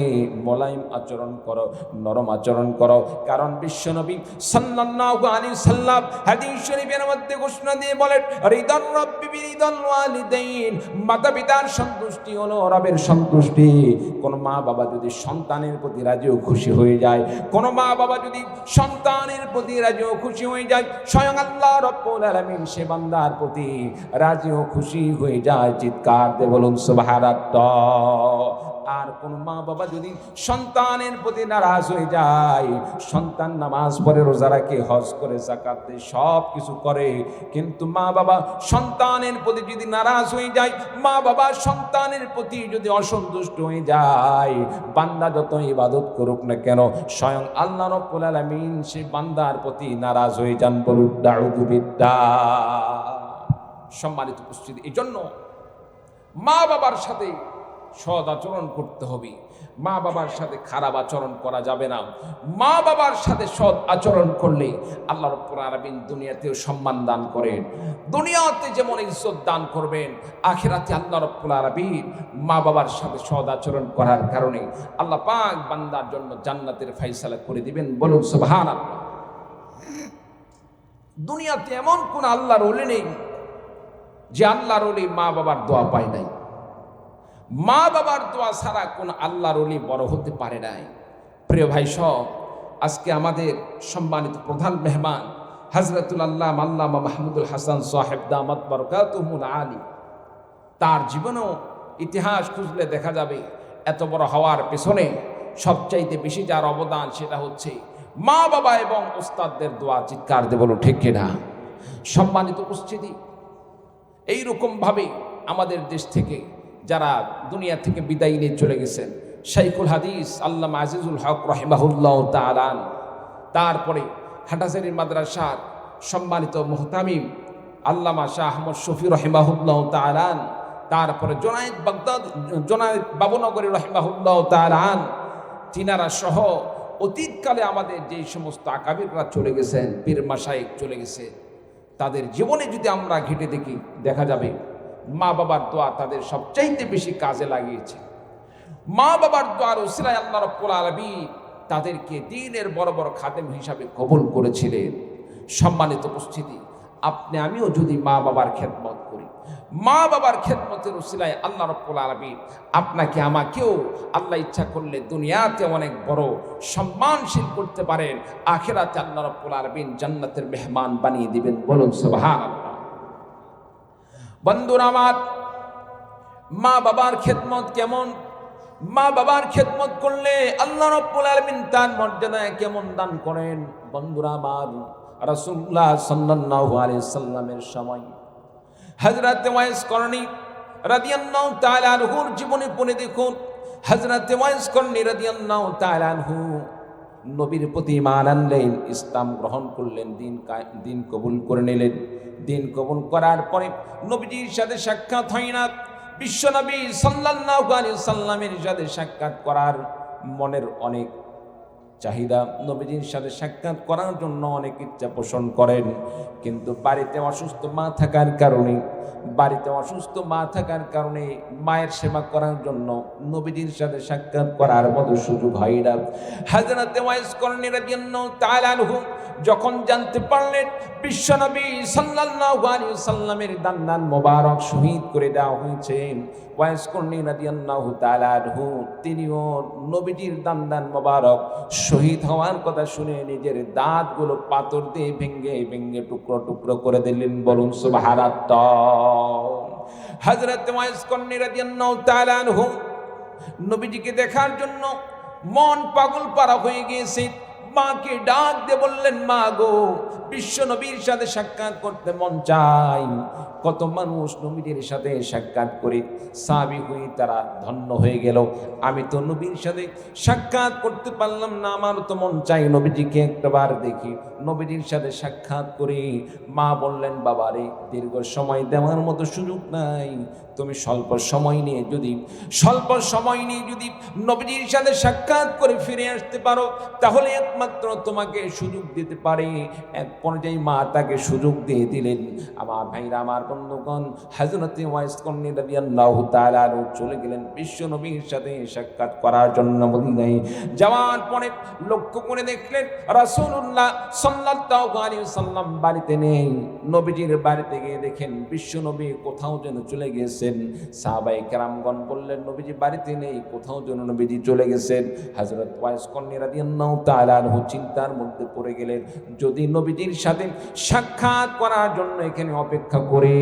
মোলায়েম আচরণ করো, নরম আচরণ করো, কারণ বিশ্বনবী সাল্লাল্লাহু আলাইহি সাল্লাম হাদিস শরীফের মধ্যে ঘোষণা দিয়ে বলেন রিদার রাব্বি বিরিদাল ওয়ালিদাইন। মাতা পিতার সন্তুষ্টি হলো রবের সন্তুষ্টি। কোন মা বাবা যদি সন্তানের প্রতি রাজি ও খুশি হয়ে যায়, কোন মা বাবা যদি সন্তানের প্রতি রাজি ও খুশি হয়ে যায়, স্বয়ং আল্লাহ রাব্বুল আলামিন সে বান্দার প্রতি রাজি ও খুশি হয়ে যায়। চিৎকার দিয়ে বলুন সুবহানাল্লাহ। আর কোন মা বাবা যদি সন্তানের প্রতি নারাজ হয়ে যায়, সন্তান নামাজ পড়ে, রোজা রাখে, হজ করে, যাকাত দেয়, সব কিছু করে, কিন্তু মা বাবা সন্তানের প্রতি যদি নারাজ হয়ে যায়, মা বাবা সন্তানের প্রতি যদি অসন্তুষ্ট হয়ে যায়, বান্দা যত ইবাদত করুক না কেন স্বয়ং আল্লাহ রাব্বুল আলামিন সে বান্দার প্রতি নারাজ হয়ে যান। বলুন নাউযু বিল্লাহ। সম্মানিত উপস্থিতি, এই জন্য মা বাবার সাথে সৎ আচরণ করতে হবে, মা বাবার সাথে খারাপ আচরণ করা যাবে না। মা বাবার সাথে সৎ আচরণ করলে আল্লাহ রাব্বুল আলামিন দুনিয়াতেও সম্মান দান করেন, দুনিয়াতে যেমন ইজ্জত দান করবেন, আখিরাতে আল্লাহ রাব্বুল আলামিন মা বাবার সাথে সৎ আচরণ করার কারণে আল্লাহ পাক বান্দার জন্য জান্নাতের ফয়সালা করে দিবেন। বলুন সুবহানাল্লাহ। দুনিয়াতে এমন কোন আল্লাহর ওলি নেই যে আল্লাহর ওলি মা বাবার দোয়া পায় নাই। মা বাবার দোয়া ছাড়া কোন আল্লাহর ওলি বড় হতে পারে নাই। প্রিয় ভাই সব, আজকে আমাদের সম্মানিত প্রধান মেহমান হযরতুল আল্লামা আল্লামা মাহমুদুল হাসান সাহেব দামাত বারাকাতুহুল আলী, তার জীবনেও ইতিহাস খুঁজলে দেখা যাবে এত বড় হওয়ার পেছনে সবচাইতে বেশি যার অবদান সেটা হচ্ছে মা বাবা এবং উস্তাদদের দোয়া। চিৎকার দিয়ে বলো ঠিক কিনা? সম্মানিত উপস্থিতি, এইরকম ভাবে আমাদের দেশ থেকে যারা দুনিয়া থেকে বিদায় নিয়ে চলে গেছেন, শাইখুল হাদিস আল্লামা আজিজুল হক রাহিমাহুল্লাহ তাআলা, তারপরে হাটাজারি মাদ্রাসার সম্মানিত মুহতামিম আল্লামা শাহ আহমদ শফি রাহিমাহুল্লাহ তাআলা, তারপরে জোনায়েদ বাবুনগরী রাহিমাহুল্লাহ তাআলা, তিনারা সহ অতীতকালে আমাদের যে সমস্ত আকাবিররা চলে গেছেন, পীর মাশায়েখ চলে গেছে, তাদের জীবনে যদি আমরা ঘেঁটে দেখি দেখা যাবে মা বাবার দোয়া তাদের সবচাইতে বেশি কাজে লাগিয়েছে। মা বাবার দোয়ার উসিলায় আল্লাহ রাব্বুল আলামিন তাদেরকে দ্বীনের বড় বড় খাদেম হিসাবে কবুল করেছিলেন। সম্মানিত উপস্থিতি, আপনি আমিও যদি মা বাবার খেদমত করি, মা বাবার খেদমতের উসিলায় আল্লাহ রাব্বুল আলামিন আপনাকে আমাকেও আল্লাহ ইচ্ছা করলে দুনিয়াতে অনেক বড় সম্মানশীল করতে পারেন, আখিরাতে আল্লাহ রাব্বুল আলামিন জান্নাতের মেহমান বানিয়ে দিবেন। বলুন সুবহানাল্লাহ। বন্ধুরা আমার, মা বাবার খেদমত কেমন, মা বাবার খেদমত করলে আল্লাহ রাব্বুল আলামিন তার মর্যাদা কেমন দান করেন। বন্ধুরা আমার, রাসূলুল্লাহ সাল্লাল্লাহু আলাইহি সাল্লামের সময় হযরত ওয়াইস করণী রাদিয়াল্লাহু তাআলা আনহুর জীবনে পড়ে দেখুন, হযরত ওয়াইস করনী রাদিয়াল্লাহু তাআলা আনহু নবীর প্রতি ঈমান আনলেন, ইসলাম গ্রহণ করলেন, দিন কবুল করে নিলেন। দিন কবুল করার পরে নবীজির সাথে সাক্ষাৎ হয় না। বিশ্বনবী সাল্লাল্লাহু আলাইহি সাল্লামের সাথে সাক্ষাৎ করার মনের অনেক চাহিদা, নবীজির সাথে সাক্ষাৎ করার জন্য অনেক ইচ্ছা পোষণ করেন, কিন্তু বাড়িতে অসুস্থ মা থাকার কারণে মায়ের সেবা করার জন্য নবীজির সাথে সাক্ষাৎ করার মতো সুযোগ হয় না। হযরত ওয়াইস করনী রাদিয়াল্লাহু তাআলা আনহু যখন জানতে পারলেন বিশ্বনবী সাল্লাল্লাহু আলাইহি সাল্লামের দান্দান মোবারক শহীদ করে দেওয়া হয়েছে, ওয়াইস করনী রাদিয়াল্লাহু তাআলা আনহু তিনিও নবীজির দান্দান মোবারক শহীদ হওয়ার কথা শুনে নিজের দাঁতগুলো পাথর দিয়ে ভেঙে টুকরো টুকরো করে দিলেন। বলুন সুবহানাল্লাহ। হযরত ওয়াইস করনী রাদিয়াল্লাহু তাআলা আনহু নবীজিকে দেখার জন্য মন পাগল পারা হয়ে গিয়েছে। মাকে ডাক দিয়ে বললেন, মা গো, বিশ্ব নবীর সাথে সাক্ষাৎ করতে মন চাই। কত মানুষ নবীর সাথে সাক্ষাৎ করে সাহাবী হয়ে তারা ধন্য হয়ে গেল, আমি তো নবীর সাথে সাক্ষাৎ করতে পারলাম না, আমার তো মন চাই নবীজিকে একটাবার দেখি। নবীজির সাথে সাক্ষাৎ করে মা বললেন, বাবারে, দীর্ঘ সময় দেওয়ার মতো সুযোগ নাই, তুমি স্বল্প সময় নিয়ে যদি নবীজির সাথে সাক্ষাৎ করে ফিরে আসতে পারো তাহলে একমাত্র তোমাকে সুযোগ দিতে পারে। এক পর্যায়ে মা তাকে সুযোগ দিয়ে দিলেন। আমার ভাইরা, আমার বন্ধুগণ, হযরত ওয়াইস করনী রাদিয়াল্লাহু তাআলা চলে গেলেন বিশ্ব নবীর সাথে সাক্ষাৎ করার জন্য মদিনায়। যাওয়ার পরে লক্ষ্য করে দেখলেন রাসূলুল্লাহ সাল্লাল্লাহু আলাইহি ওয়াসাল্লাম বাড়িতে নেই। নবীজির বাড়িতে গিয়ে দেখেন বিশ্ব নবী কোথাও যেন চলে গেছেন। সাহাবায়ে কেরামগণ বললেন, নবীজি বাড়িতে নেই, কোথাও যেন নবীজি চলে গেছেন। হযরত ওয়াইস করনী রাদিয়াল্লাহু তাআলা আনহু চিন্তার মধ্যে পড়ে গেলেন, যদি নবীজির সাথে সাক্ষাৎ করার জন্য এখানে অপেক্ষা করে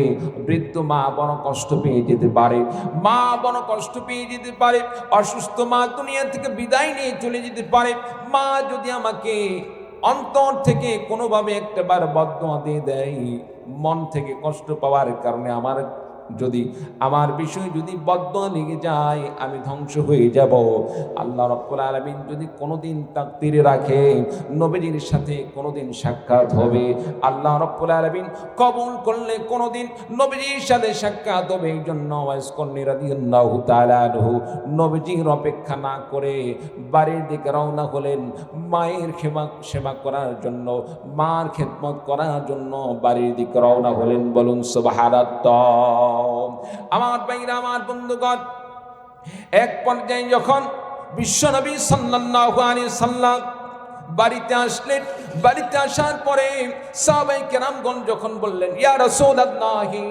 বৃদ্ধ মা বড় কষ্ট পেয়ে যেতে পারে, অসুস্থ মা দুনিয়া থেকে বিদায় নিয়ে চলে যেতে পারে। মা যদি আমাকে অন্তর থেকে কোনোভাবে একটাবার বদদোয়া দিয়ে দেয়, মন থেকে কষ্ট পাওয়ার কারণে আমার বিষয় যদি বদদোয়া লেগে যায়, আমি ধ্বংস হয়ে যাব। আল্লাহ রাব্বুল আলামিন যদি কোনোদিন তাকদীরে রাখে নবীজির সাথে কোনোদিন সাক্ষাৎ হবে, আল্লাহ রাব্বুল আলামিন কবুল করলে কোনোদিন নবীজির সাথে সাক্ষাৎ হবে। এই জন্য ওয়াইস করনী রাদিয়াল্লাহু তাআলা আনহু নবীজির অপেক্ষা না করে বাড়ির দিকে রওনা হলেন, মায়ের সেবা করার জন্য, মার খেদমত করার জন্য বাড়ির দিকে রওনা হলেন। বলুন সুবহানাল্লাহ। আমার ভাইরা, আমার বন্ধুগণ, এক পর্যায়ে যখন বিশ্বনবী সাল্লাল্লাহু আলাইহি সাল্লাম বাড়িতে আসলেন, বাড়িতে আসার পরে সাহাবায়ে কেরামগণ যখন বললেন, ইয়া রাসূলুল্লাহি,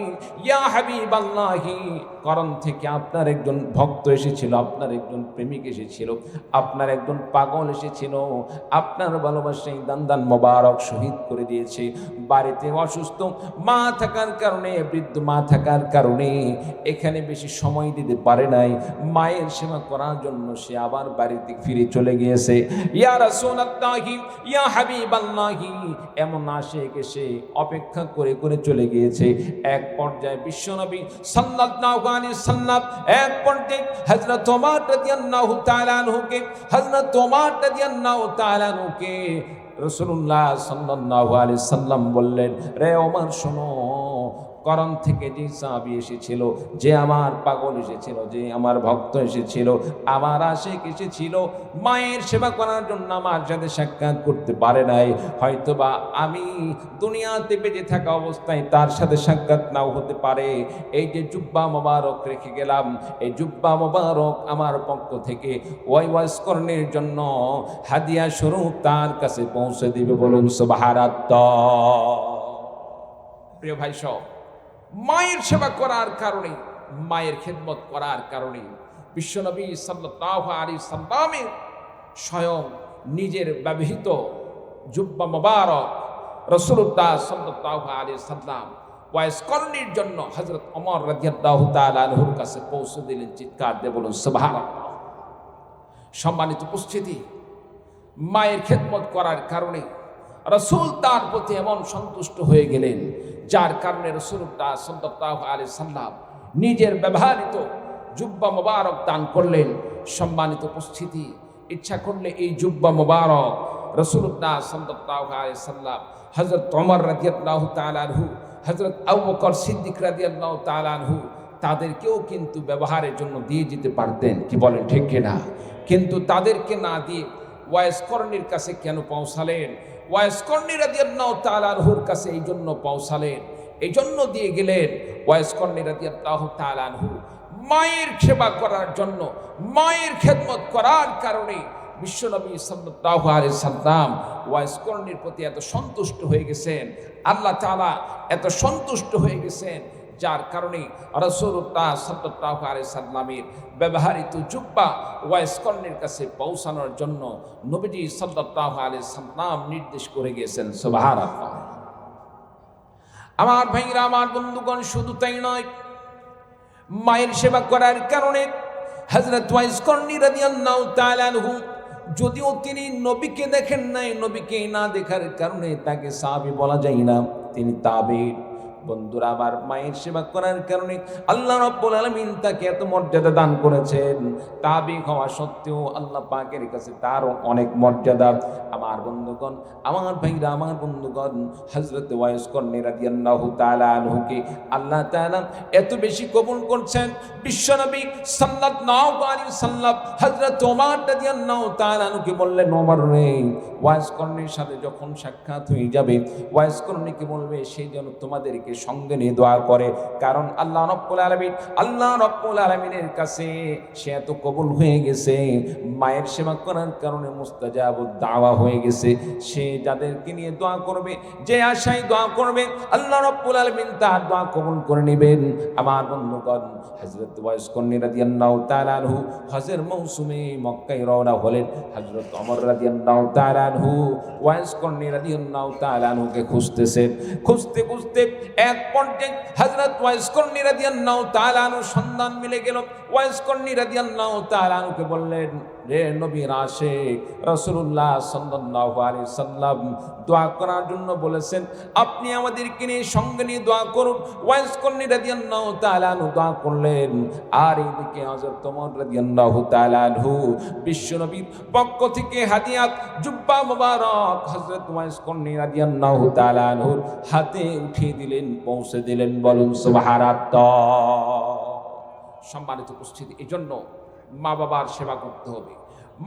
ইয়া হাবিবাল্লাহি, করণ থেকে আপনার একজন ভক্ত এসেছিল, আপনার একজন প্রেমিক এসেছিল, আপনার একজন পাগল এসেছিল, আপনার ভালোবাসায় দান্দান মোবারক শহীদ করে দিয়েছে। বাড়িতে অসুস্থ মা থাকার কারণে, বৃদ্ধ মা থাকার কারণে এখানে বেশি সময় দিতে পারে নাই, মায়ের সেবা করার জন্য সে আবার বাড়িতে ফিরে চলে গিয়েছে। ইয়া রাসূলুল্লাহি, ইয়া হাবিবাল্লাহি, এমন আশিক এসে অপেক্ষা করে করে চলে গিয়েছে। এক পর্যায়ে বিশ্বনবী সাল্লাল্লাহু আলাইহি সাল্লাম এক পর্যায়ে হযরত ওমর রাদিয়াল্লাহু তাআলা আনহুকে রাসূলুল্লাহ সাল্লাল্লাহু আলাইহি সাল্লাম বললেন, রে ওমর শোনো, করণ থেকে যে সাহাবী এসেছিল, যে আমার পাগল এসেছিল, যে আমার ভক্ত এসেছিল, আমার আশিক এসেছিল, মায়ের সেবা করার জন্য আমার সাথে সাক্ষাৎ করতে পারে নাই। হয়তোবা আমি দুনিয়াতে বেঁচে থাকা অবস্থায় তার সাথে সাক্ষাৎ নাও হতে পারে। এই যে জুব্বা মোবারক রেখে গেলাম, এই জুব্বা মোবারক আমার পক্ষ থেকে ওয়াইস করণের জন্য হাদিয়া স্বরূপ তার কাছে পৌঁছে দিবে। বলুন সুবহানাল্লাহ। প্রিয় ভাই সব, মায়ের সেবা করার কারণে, মায়ের খেদমত করার কারণে বিশ্বনবী সাল্লাল্লাহু আলাইহি সাল্লামের স্বয়ং নিজের ব্যবহৃত জুব্বা মোবারক রাসূলুল্লাহ সাল্লাল্লাহু আলাইহি সাল্লাম ওয়াইস করণের জন্য হযরত ওমর রাদিয়াল্লাহু তাআলা আনহুর কাছে পৌঁছে দিলেন। চিৎকার দিয়ে বলুন সুবহানাল্লাহ। সম্মানিত উপস্থিতি, মায়ের খেদমত করার কারণে রাসূল তার প্রতি এমন সন্তুষ্ট হয়ে গেলেন, যার কারণে রাসূলুল্লাহ সাল্লাল্লাহু আলাইহি সাল্লাম নিজের ব্যবহৃত জুব্বা মোবারক দান করলেন। সম্মানিত উপস্থিতি, ইচ্ছা করলে এই জুব্বা মোবারক রাসূলুল্লাহ সাল্লাল্লাহু আলাইহি সাল্লাম, হযরত ওমর রাদিয়াল্লাহু তাআলা আনহু, হযরত আবু বকর সিদ্দিক রাদিয়াল্লাহু তাআলা আনহু তাদেরকেও কিন্তু ব্যবহারের জন্য দিয়ে যেতে পারতেন। কি বলেন ঠিক কিনা? কিন্তু তাদেরকে না দিয়ে ওয়াইস কর্ণীর কাছে কেন পৌঁছালেন? ওয়াইস কর্ণী রাদিয়াল্লাহু তাআলা আনহুর কাছে এই জন্য পৌঁছালেন, এই জন্য দিয়ে গেলেন। ওয়াইস কর্ণী রাদিয়াল্লাহু তাআলা আনহু মায়ের সেবা করার জন্য, মায়ের খেদমত করার কারণে বিশ্বনবী সাল্লাল্লাহু আলাইহি সাল্লাম ওয়াইস কর্ণীর প্রতি এত সন্তুষ্ট হয়ে গেছেন, আল্লাহ তাআলা এত সন্তুষ্ট হয়ে গেছেন, যার কারণে রাসূলুল্লাহ সাল্লাল্লাহু আলাইহি সাল্লামের ব্যবহৃত জুব্বা ওয়াইস কর্ণীর কাছে পৌঁছানোর জন্য নবীজি সাল্লাল্লাহু আলাইহি সাল্লাম নির্দেশ করে গিয়েছেন। সুবহানাল্লাহ। আমার ভাইরা, আমার বন্ধুগণ, শুধু তাই নয়, মায়ের সেবা করার কারণে হযরত ওয়াইস কর্ণী রাদিয়াল্লাহু তাআলা আনহু, যদিও তিনি নবীকে দেখেন নাই, নবীকে না দেখার কারণে তাকে সাহাবী বলা যায় না, তিনি তাবেঈ। বন্ধুরা, আবার মায়ের সেবা করার কারণে আল্লাহ রাব্বুল আলামিন তাকে এত মর্যাদা দান করেছেন। তাবেঈ হওয়া সত্ত্বেও আল্লাহ পাকের কাছে তার অনেক মর্যাদা। আমার বন্ধুগণ, আমার ভাইরা, আমার বন্ধুগণ, হযরত ওয়াইস কর্ণী রাদিয়াল্লাহু তাআলা আনহুকে আল্লাহ তাআলা এত বেশি কবুল করছেন। বিশ্বনবী সাল্লাল্লাহু আলাইহি সাল্লাম হযরত ওমর রাদিয়াল্লাহু তাআলা আনহুকে বললেন, ওমর রে, ওয়াইস কর্ণীর সাথে যখন সাক্ষাৎ হয়ে যাবে, ওয়াইস কর্ণীকে বলবে সেই যেন তোমাদেরকে সঙ্গে নিয়ে দোয়া করে, কারণ আল্লাহ রাব্বুল আলামিনের কাছে সে এত কবুল হয়ে গেছে, মায়ের সেবা করার কারণে মুস্তাজাবুদ দাওয়া হয়ে গেছে। সে যাদেরকে নিয়ে দোয়া করবে, যে আশায় দোয়া করবে, আল্লাহ রাব্বুল আলামিন তার দোয়া কবুল করে নেবেন। আমার বন্ধুগণ, হযরত ওয়াইস কর্ণী রাদিয়াল্লাহু তাআলা আনহু হজের মৌসুমে মক্কায় রওনা হলেন। হযরত ওমর রাদিয়াল্লাহু তাআলা আনহু ওয়াইস কর্ণী রাদিয়াল্লাহু তাআলা আনহুকে খুঁজতেছেন। খুঁজতে খুঁজতে এক পর্যায়ে হযরত ওয়াইস কর্ণী রাদিয়াল্লাহু তাআলা আনহুর সন্ধান মিলে গেল। ওয়াইস কর্ণী রাদিয়াল্লাহু তাআলা আনহুকে বললেন, রে নবীর আশিক, রাসূলুল্লাহ সাল্লাল্লাহু আলাইহি সাল্লাম দোয়া করার জন্য বলেছেন, আপনি আমাদেরকে নিয়ে সঙ্গে নিয়ে দোয়া করুন। ওয়াইস কর্ণী রাদিয়াল্লাহু তাআলা আনহু দোয়া করলেন। আর এইদিকে হযরত ওমর রাদিয়াল্লাহু তাআলা আনহু বিশ্বনবীর পক্ষ থেকে হাদিয়া জুব্বা মুবারক হযরত ওয়াইস কর্ণী রাদিয়াল্লাহু তাআলা আনহুর হাতে উঠিয়ে দিলেন, পৌঁছে দিলেন। বলুন সুবহানাল্লাহ। সম্মানিত উপস্থিতি, এজন্য মা বাবার সেবা করতে হবে,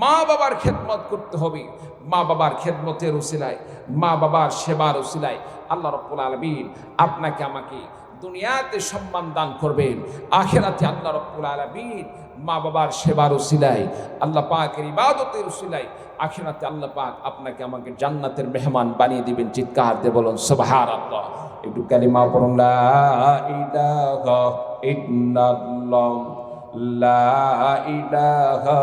মা বাবার খেদমত করতে হবে। মা বাবার খেদমতের উসিলায়, মা বাবার সেবার উসিলায় আল্লাহ রাব্বুল আলামিন আপনাকে আমাকে দুনিয়াতে সম্মান দান করবেন, আখিরাতে আল্লাহ রাব্বুল আলামিন মা বাবার সেবার উসিলায়, আল্লাহ পাকের ইবাদতের উসিলায় আখিরাতে আল্লাহ পাক আপনাকে আমাকে জান্নাতের মেহমান বানিয়ে দিবেন। চিৎকার দিয়ে বলুন সুবহানাল্লাহ। একটু কালিমা পড়ুন, লা ইলাহা ইল্লাল্লাহ, লা ইলাহা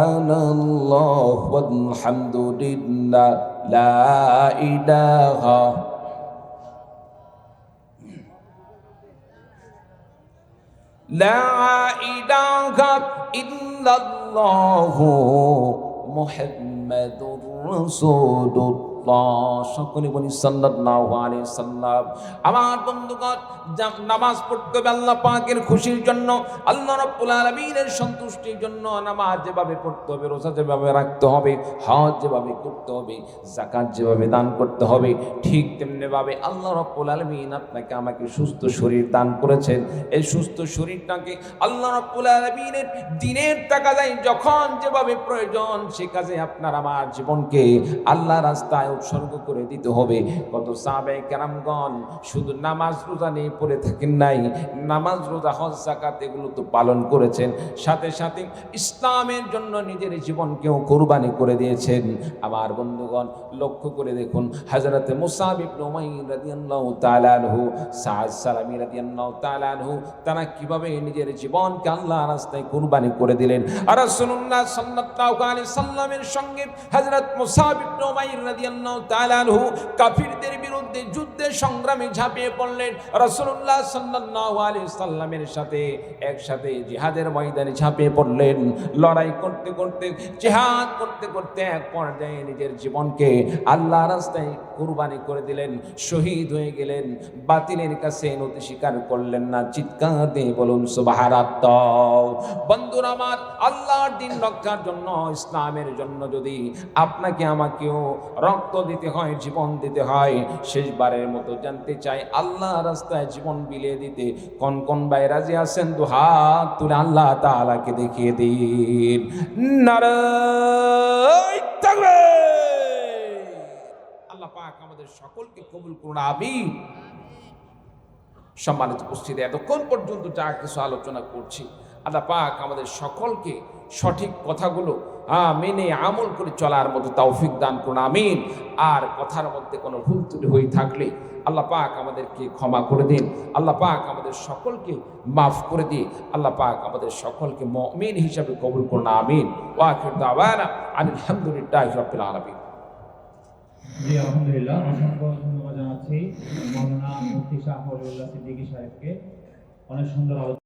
সুবহানাল্লাহ ওয়ালহামদুলিল্লাহ, লা ইলাহা ইল্লাল্লাহু মুহাম্মাদুর রাসূলুল্লাহ। সকলে বলি সাল্লাল্লাহু আলাইহি সাল্লাম। আমার বন্ধুগণ, নামাজ পড়তে হবে আল্লাহ পাকের খুশির জন্য, আল্লাহ রাব্বুল আলামিনের সন্তুষ্টির জন্য। নামাজ যেভাবে পড়তে হবে, রোজা যেভাবে রাখতে হবে, হজ যেভাবে করতে হবে, যাকাত যেভাবে দান করতে হবে, ঠিক তেমনিভাবে আল্লাহ রাব্বুল আলামিন আপনাকে আমাকে সুস্থ শরীর দান করেছেন। এই সুস্থ শরীরটাকে আল্লাহ রাব্বুল আলামিনের দ্বীনের তাকাদায় যখন যেভাবে প্রয়োজন, সে কাজে আপনার আমার জীবনকে আল্লাহ রাস্তায় উৎসর্গ করে দিতে হবে। কত সাহাবায়ে কেরামগণ শুধু নামাজ রোজা নিয়ে পড়ে থাকেন নাই, নামাজ রোজা হজ যাকাত এগুলো তো পালন করেছেন, সাথে সাথে ইসলামের জন্য নিজের জীবনকেও কুরবানি করে দিয়েছেন। আমার বন্ধুগণ, লক্ষ্য করে দেখুন, হযরত মুসআব ইবনে উমাইর রাদিয়াল্লাহু তাআলা আনহু, সাদ সালামী রাদিয়াল্লাহু তাআলা আনহু, তারা কিভাবে নিজের জীবনকে আল্লাহর রাস্তায় কুরবানি করে দিলেন। আর রাসূলুল্লাহ সাল্লাল্লাহু আলাইহি সাল্লামের সঙ্গে হযরত মুসআব ইবনে উমাইর রাদিয়াল্লাহু তাআলা আনহু কাফিরদের বিরুদ্ধে যুদ্ধে সংগ্রামে ঝাঁপিয়ে পড়লেন। রাসূলুল্লাহ সাল্লাল্লাহু আলাইহি সাল্লামের সাথে একসাথে জিহাদের ময়দানে ঝাঁপিয়ে পড়লেন। লড়াই করতে করতে, জিহাদ করতে করতে এক পর্যায়ে নিজের জীবনকে আল্লাহর রাস্তায় কুরবানি করে দিলেন, শহীদ হয়ে গেলেন। বাতিলের কাছে নতি স্বীকার করলেন না। চিৎকার দিয়ে বলুন সুবহানাল্লাহ। বন্ধুরা আমার, আল্লাহর দ্বীন রক্ষার জন্য, ইসলামের জন্য যদি আপনাকে আমাকেও রক্ত দিতে হয়, জীবন দিতে হয়, শেষবারের মতো জানতে চাই আল্লাহর রাস্তায় জীবন বিলিয়ে দিতে কোন কোন ভাই রাজি আছেন? দুহাত তুলে আল্লাহ তাআলাকে দেখিয়ে দিন। নারায়ে তাকবীর। আল্লাহ পাক আমাদের সকলকে কবুল করুন, আমিন। সম্মানিত উপস্থিতি, এতক্ষণ পর্যন্ত যা কিছু আলোচনা করছি, আল্লাহ পাক আমাদের সকলকে সঠিক কথাগুলো মেনে আমল করে চলার মতো তৌফিক দান করুন, আমিন। আর কথার মধ্যে কোনো ভুল ত্রুটি হয়ে থাকলে আল্লাহ পাক আমাদেরকে ক্ষমা করে দিন। আল্লাহ পাক আমাদের সকলকে মাফ করে দিয়ে আল্লাহ পাক আমাদের সকলকে মুমিন হিসাবে কবুল করুন, আমিন। ওয়া আখিরু দাওয়ানা আলহামদুলিল্লাহি রাব্বিল আলামিন। জি, আলহামদুলিল্লাহ। অসংখ্য ধন্যবাদ জানাচ্ছি মাওলানা মুফতি শাহ ওলিউল্লাহ সিদ্দিকী সাহেবকে। অনেক সুন্দর